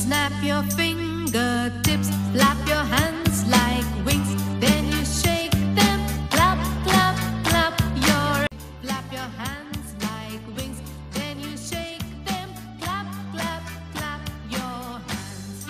Snap your fingertips, flap your hands like wings, then you shake them, clap, clap, clap your, flap your hands like wings, then you shake them, clap, clap, clap your hands.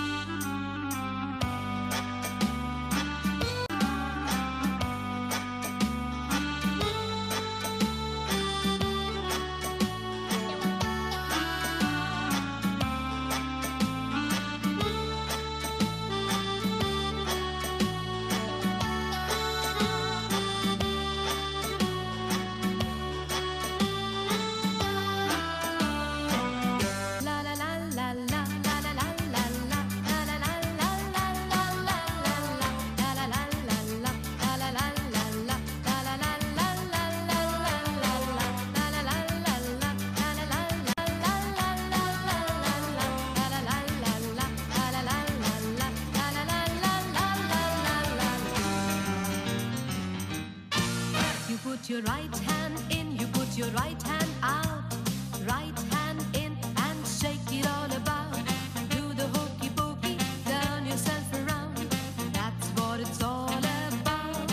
You put your right hand in, you put your right hand out, right hand in and shake it all about. Do the hokey pokey, turn yourself around. That's what it's all about.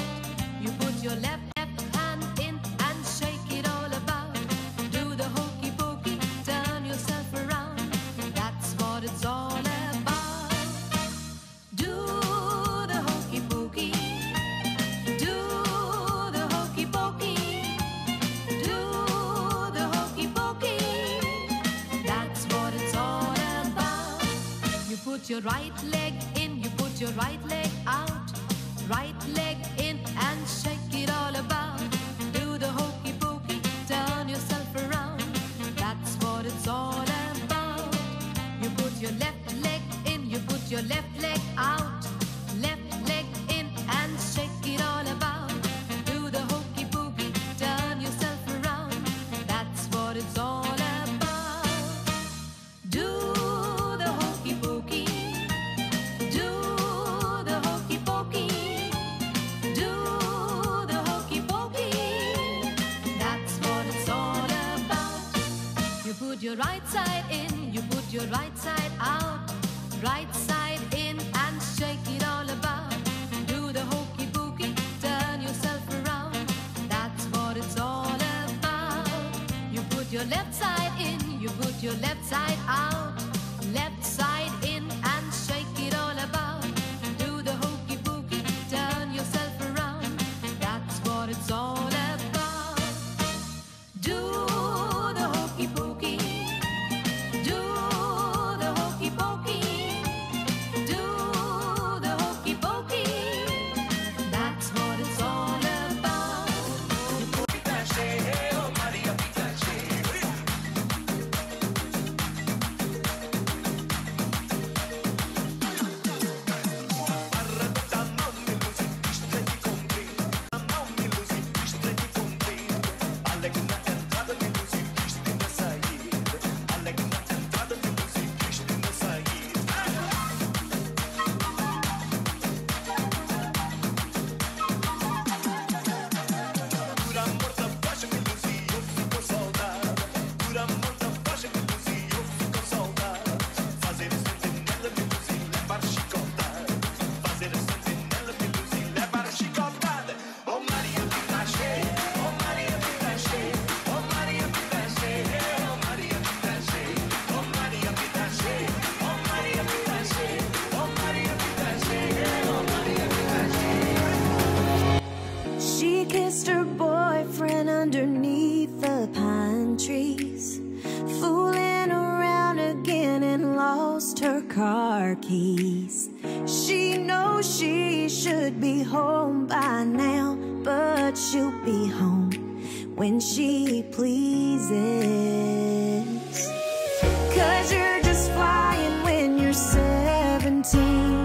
You put your left hand in and shake it all about. Do the hokey pokey, turn yourself around. That's what it's all about. Do the hokey pokey. Do the hokey pokey. Do the hokey pokey. That's what it's all about. You put your right leg in, you put your right leg out, right leg in and shake it all about. Do the hokey pokey, turn yourself around. That's what it's all about. You put your left leg in, you put your left leg out, left leg in and shake it all about. Do the hokey pokey, turn yourself around. That's what it's all about. Do the hokey pokey. Do the hokey pokey. Do the hokey pokey. That's what it's all about. You put your right side in, you put your right side out, right side in and shake it all about. Do the hokey pokey, turn yourself around. That's what it's all about. You put your left side in, you put your left side out, left side in and shake it all about. Do the hokey pokey, turn yourself around. That's what it's all about. Do the hokey pokey. Do the hokey pokey. Do the hokey pokey. That's what it's all about. boyfriend underneath the pine trees, fooling around again and lost her car keys. She knows she should be home by now, but she'll be home when she pleases. 'Cause you're just flying when you're 17.